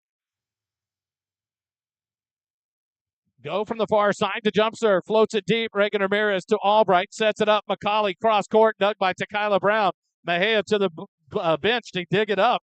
Go from the far side to jump serve. Floats it deep. Reagan Ramirez to Albright. Sets it up. McCauley cross court. Dug by Tequila Brown. Mejia to the bench to dig it up.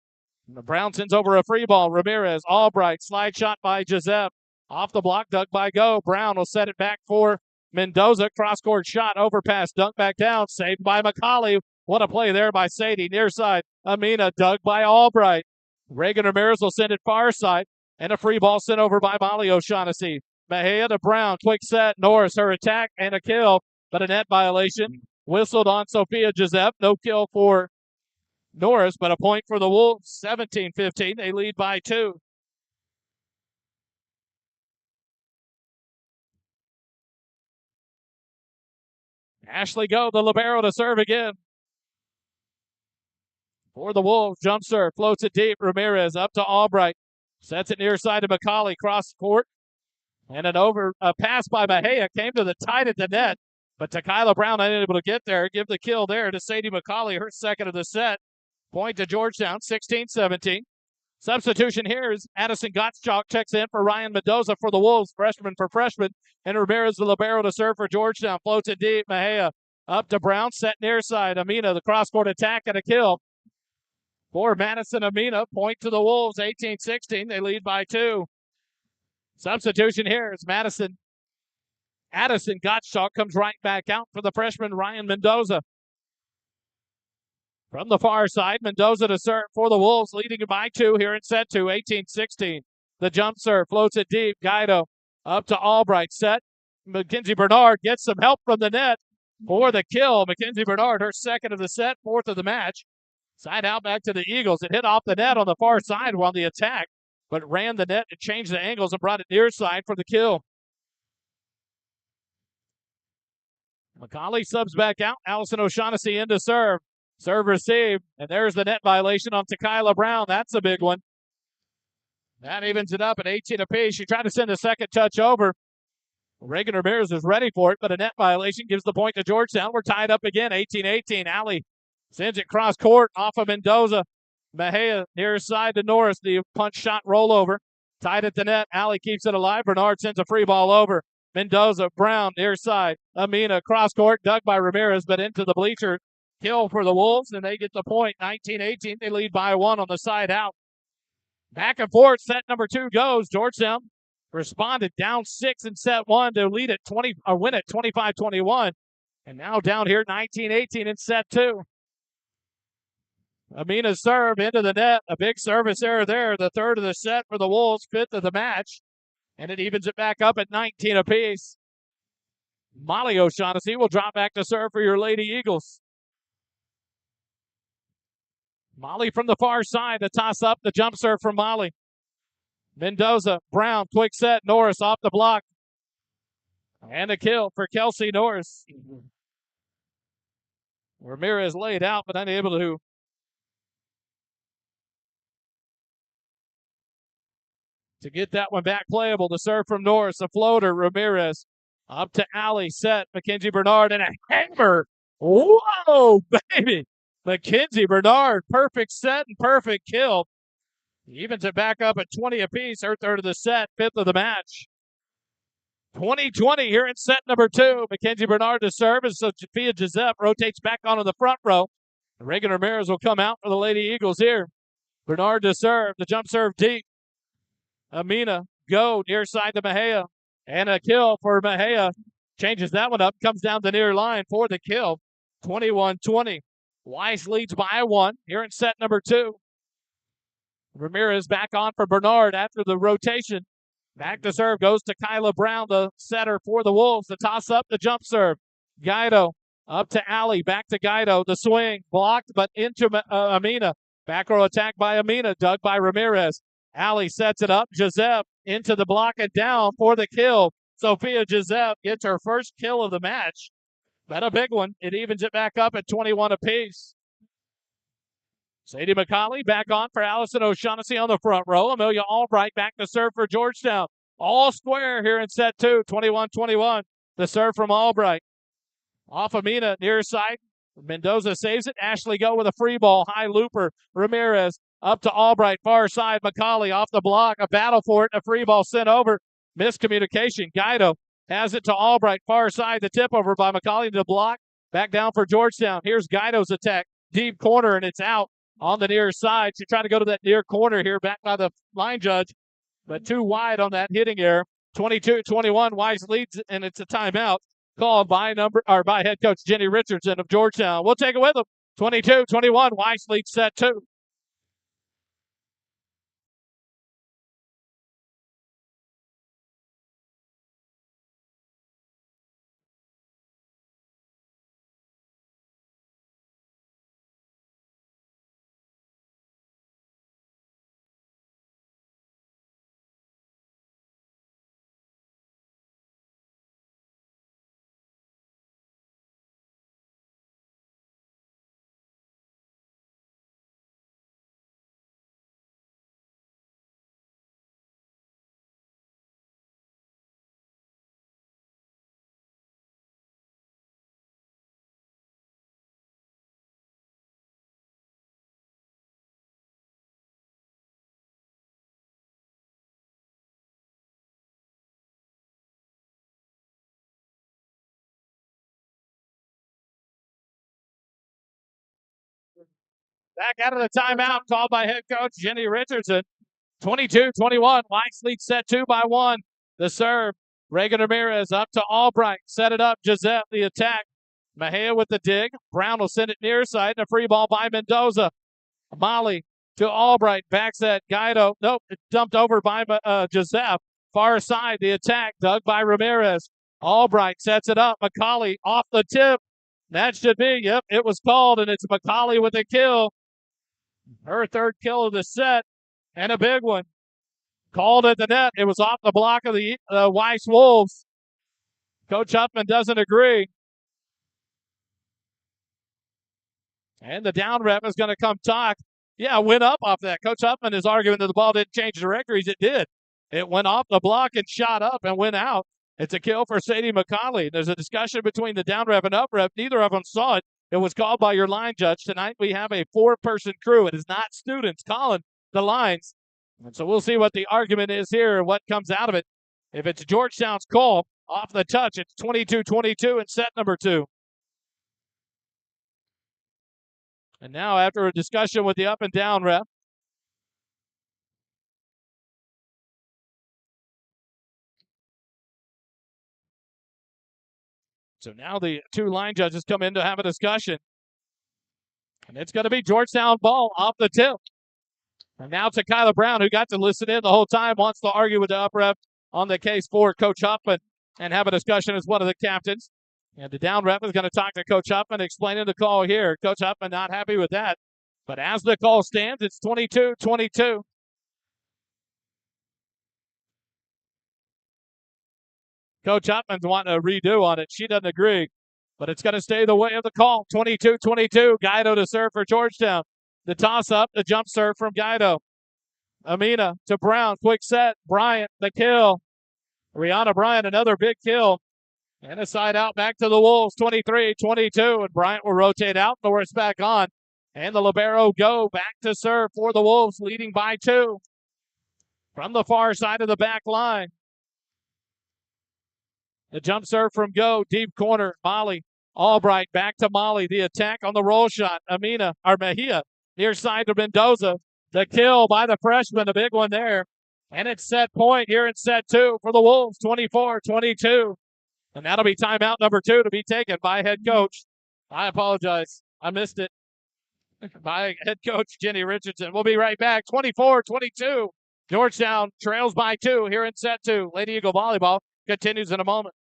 Brown sends over a free ball. Ramirez. Albright. Slide shot by Giuseppe. Off the block. Dug by Go. Brown will set it back for Mendoza. Cross court shot. Overpass. Dunk back down. Saved by McCauley. What a play there by Sadie. Near side. Amina. Dug by Albright. Reagan Ramirez will send it far side. And a free ball sent over by Molly O'Shaughnessy. Mejia to Brown, quick set. Norris, her attack and a kill, but a net violation. Whistled on Sophia Giuseppe. No kill for Norris, but a point for the Wolves. 17-15. They lead by 2. Ashley Go, the libero, to serve again. For the Wolves, jump serve, floats it deep. Ramirez up to Albright. Sets it near side to McCauley. Cross court. And a pass by Mejia came to the tight at the net, but Tequila Brown unable to get there. Give the kill there to Sadie McCauley, her second of the set. Point to Georgetown, 16-17. Substitution here is Addison Gottschalk checks in for Ryan Mendoza for the Wolves, freshman for freshman. And Ramirez, the libero, to serve for Georgetown. Floats it deep. Mejia up to Brown, set near side. Amina, the cross-court attack and a kill. For Madison Amina, point to the Wolves, 18-16. They lead by 2. Substitution here is Madison. Addison Gottschalk comes right back out for the freshman Ryan Mendoza. From the far side, Mendoza to serve for the Wolves, leading by 2 here in set 2, 18-16. The jump serve floats it deep. Guido up to Albright, set. Mackenzie Bernard gets some help from the net for the kill. Mackenzie Bernard, her second of the set, fourth of the match. Side out back to the Eagles. It hit off the net on the far side while the attack, but ran the net and changed the angles and brought it near side for the kill. McCauley subs back out. Allison O'Shaughnessy in to serve. Serve received, and there's the net violation on Tequila Brown. That's a big one. That evens it up at 18 apiece. She tried to send a second touch over. Reagan Ramirez is ready for it, but a net violation gives the point to Georgetown. We're tied up again, 18-18. Allie sends it cross court off of Mendoza. Mejia near side to Norris. The punch shot rollover. Tied at the net. Allie keeps it alive. Bernard sends a free ball over. Mendoza, Brown near side. Amina cross court. Dug by Ramirez, but into the bleacher. Kill for the Wolves, and they get the point. 19-18. They lead by 1 on the side out. Back and forth. Set number 2 goes. Georgetown responded down 6 in set 1 to lead at win at 25-21. And now down here 19-18 in set 2. Amina's serve into the net. A big service error there. The third of the set for the Wolves, 5th of the match. And it evens it back up at 19 apiece. Molly O'Shaughnessy will drop back to serve for your Lady Eagles. Molly from the far side, the toss up, the jump serve from Molly. Mendoza, Brown, quick set, Norris off the block. And a kill for Kelsey Norris. Ramirez laid out, but unable to get that one back playable. The serve from Norris, a floater, Ramirez. Up to Allie, set, Mackenzie Bernard, and a hammer. Whoa, baby. Mackenzie Bernard, perfect set and perfect kill. Evens it back up at 20 apiece, her third of the set, 5th of the match. 20-20 here in set number 2. Mackenzie Bernard to serve as Sophia Giuseppe rotates back onto the front row. Reagan Ramirez will come out for the Lady Eagles here. Bernard to serve, the jump serve deep. Amina, go near side to Mejia. And a kill for Mejia. Changes that one up, comes down the near line for the kill. 21-20. Weiss leads by 1 here in set number 2. Ramirez back on for Bernard after the rotation. Back to serve goes to Kyla Brown, the setter for the Wolves. The toss up, the jump serve. Guido up to Allie, back to Guido. The swing blocked, but into Amina. Back row attack by Amina, dug by Ramirez. Allie sets it up. Giuseppe into the block and down for the kill. Sophia Giuseppe gets her first kill of the match. But a big one. It evens it back up at 21 apiece. Sadie McCauley back on for Allison O'Shaughnessy on the front row. Amelia Albright back to serve for Georgetown. All square here in set 2, 21-21. The serve from Albright. Off Amina, near side. Mendoza saves it. Ashley go with a free ball. High looper. Ramirez up to Albright. Far side. McCauley off the block. A battle for it. A free ball sent over. Miscommunication. Guido has it to Albright. Far side. The tip over by McCauley to the block. Back down for Georgetown. Here's Guido's attack. Deep corner, and it's out on the near side. She tried to go to that near corner here, back by the line judge, but too wide on that hitting error. 22-21. Weiss leads, and it's a timeout called by head coach Jenny Richardson of Georgetown. We'll take it with them. 22-21. Weiss leads set two. Back out of the timeout called by head coach Jenny Richardson. 22-21. Weiss leads set two by one. The serve. Reagan Ramirez up to Albright. Set it up. Gisette, the attack. Mejia with the dig. Brown will send it near side. And a free ball by Mendoza. Molly to Albright. Back set. Guido. Nope. It's dumped over by Gisette. Far side. The attack. Dug by Ramirez. Albright sets it up. McCauley off the tip. That should be. Yep, it was called, and it's McCauley with a kill. Her third kill of the set, and a big one. Called at the net. It was off the block of the Weiss Wolves. Coach Huffman doesn't agree. And the down rep is going to come talk. Yeah, went up off that. Coach Huffman is arguing that the ball didn't change trajectories. It did. It went off the block and shot up and went out. It's a kill for Sadie McCauley. There's a discussion between the down rep and up rep. Neither of them saw it. It was called by your line judge. Tonight we have a four-person crew. It is not students calling the lines. And so we'll see what the argument is here and what comes out of it. If it's Georgetown's call off the touch, it's 22-22 in set number two. And now after a discussion with the up and down rep, so now the two line judges come in to have a discussion. And it's going to be Georgetown ball off the tip. And now to Kyla Brown, who got to listen in the whole time, wants to argue with the up rep on the case for Coach Huffman and have a discussion as one of the captains. And the down rep is going to talk to Coach Huffman, explaining the call here. Coach Huffman not happy with that. But as the call stands, it's 22-22. Coach Huffman's wanting a redo on it. She doesn't agree. But it's going to stay the way of the call. 22-22. Guido to serve for Georgetown. The toss up, the jump serve from Guido. Amina to Brown. Quick set. Bryant, the kill. Rihanna Bryant, another big kill. And a side out back to the Wolves. 23-22. And Bryant will rotate out. Norris back on. And the libero go back to serve for the Wolves, leading by two. From the far side of the back line. The jump serve from Go, deep corner, Molly. Albright back to Molly. The attack on the roll shot. Mejia, near side to Mendoza. The kill by the freshman, a big one there. And it's set point here in set two for the Wolves, 24-22. And that'll be timeout number two to be taken by head coach. I apologize. I missed it. By head coach Jenny Richardson. We'll be right back. 24-22. Georgetown trails by two here in set two. Lady Eagle Volleyball continues in a moment.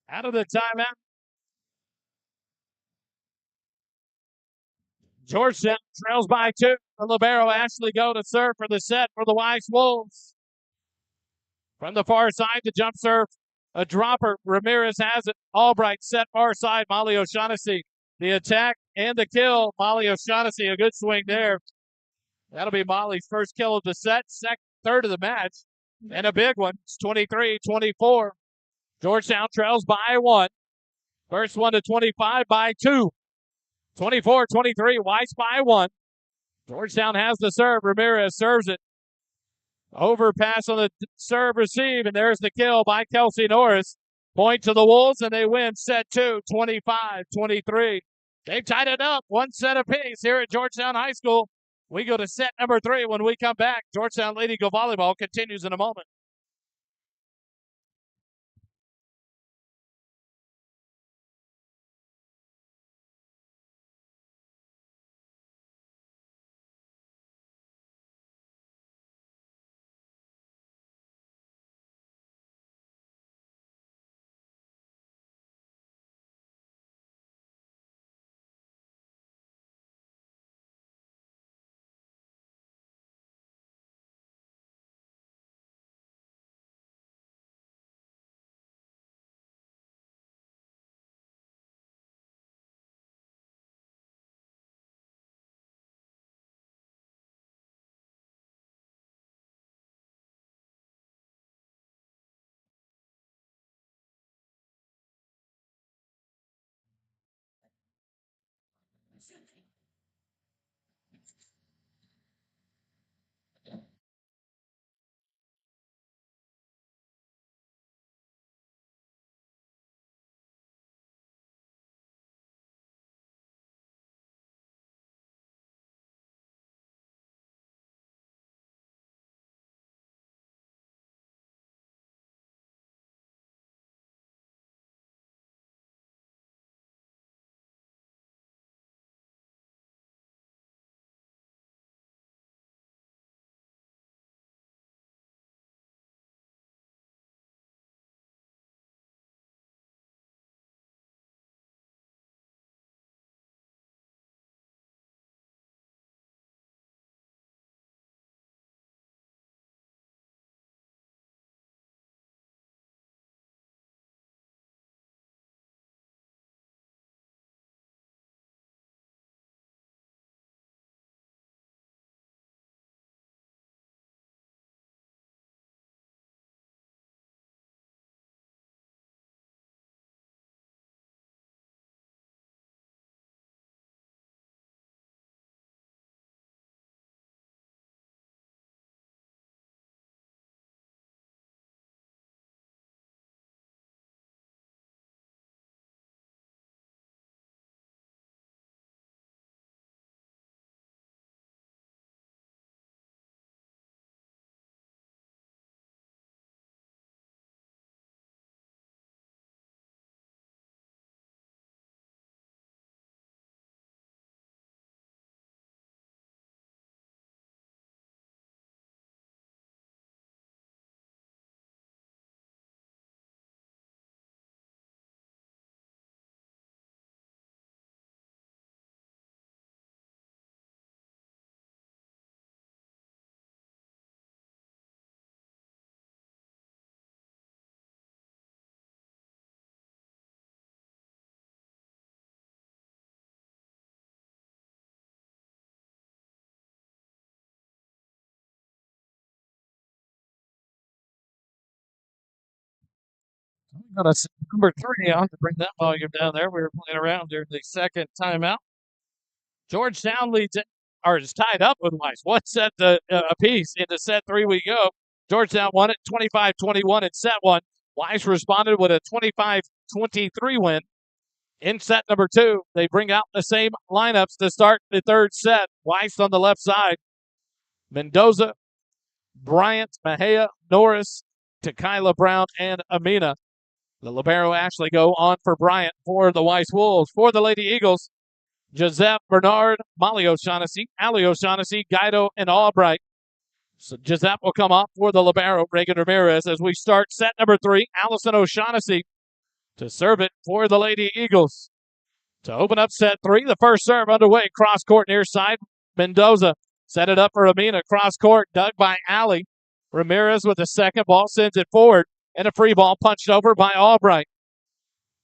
Out of the timeout. Georgetown trails by 2. The libero Ashley go to serve for the set for the Weiss Wolves. From the far side, the jump serve, a dropper. Ramirez has it. Albright set far side. Molly O'Shaughnessy. The attack and the kill. Molly O'Shaughnessy, a good swing there. That'll be Molly's first kill of the set, third of the match, and a big one. It's 23-24. Georgetown trails by 1. First one to 25 by 2. 24-23. Weiss by 1. Georgetown has the serve. Ramirez serves it. Overpass on the serve receive, and there's the kill by Kelsey Norris. Point to the Wolves, and they win set 2, 25-23. They've tied it up, 1 set apiece here at Georgetown High School. We go to set number 3 when we come back. Georgetown Lady Eagle Volleyball continues in a moment. Got a number 3 on to bring that volume down there. We were playing around during the second timeout. Georgetown leads it, or is tied up with Weiss. 1 set apiece. Into set 3 we go. Georgetown won it 25-21 in set 1. Weiss responded with a 25-23 win. In set number 2, they bring out the same lineups to start the third set. Weiss on the left side. Mendoza, Bryant, Mejia, Norris, Tequila Brown, and Amina. The libero Ashley go on for Bryant for the Weiss Wolves. For the Lady Eagles, Giuseppe Bernard, Molly O'Shaughnessy, Allie O'Shaughnessy, Guido, and Albright. So Giuseppe will come off for the libero, Reagan Ramirez, as we start set number 3. Allison O'Shaughnessy to serve it for the Lady Eagles. To open up set three, the first serve underway. Cross court near side. Mendoza set it up for Amina. Cross court, dug by Alley. Ramirez with the second ball sends it forward. And a free ball punched over by Albright.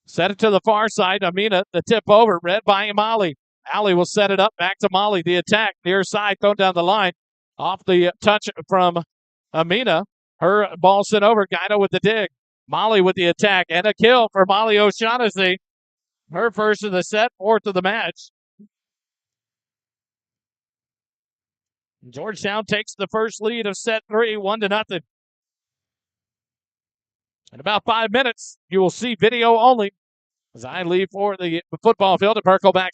Set it to the far side. Amina, the tip over, read by Molly. Alley will set it up back to Molly. The attack near side, thrown down the line. Off the touch from Amina. Her ball sent over. Guido with the dig. Molly with the attack and a kill for Molly O'Shaughnessy. Her first of the set, fourth of the match. Georgetown takes the first lead of set three, 1-0. In about 5 minutes, you will see video only as I leave for the football field at Perkovac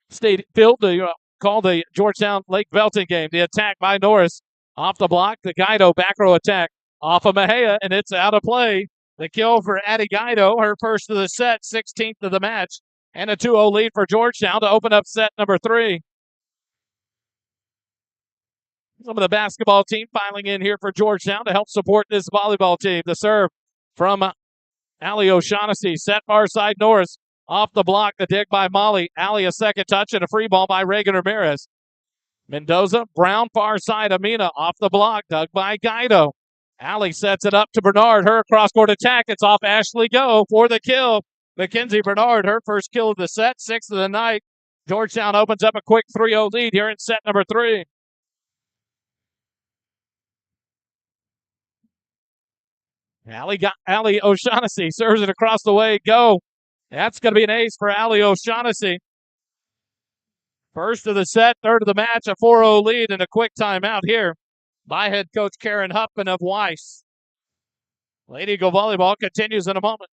State Field to call the Georgetown Lake Belton game. The attack by Norris off the block. The Guido back row attack off of Mejia, and it's out of play. The kill for Addie Guido, her first of the set, 16th of the match, and a 2-0 lead for Georgetown to open up set number three. Some of the basketball team filing in here for Georgetown to help support this volleyball team. The serve from Allie O'Shaughnessy. Set far side Norris. Off the block, the dig by Molly. Allie a second touch and a free ball by Reagan Ramirez. Mendoza, Brown far side. Amina off the block, dug by Guido. Allie sets it up to Bernard. Her cross-court attack. It's off Ashley Go for the kill. Mackenzie Bernard, her first kill of the set, sixth of the night. Georgetown opens up a quick 3-0 lead here in set number three. Allie O'Shaughnessy serves it across the way. Go. That's going to be an ace for Allie O'Shaughnessy. First of the set, third of the match, a 4-0 lead and a quick timeout here by head coach Karen Huffman of Weiss. Lady Eagle Volleyball continues in a moment.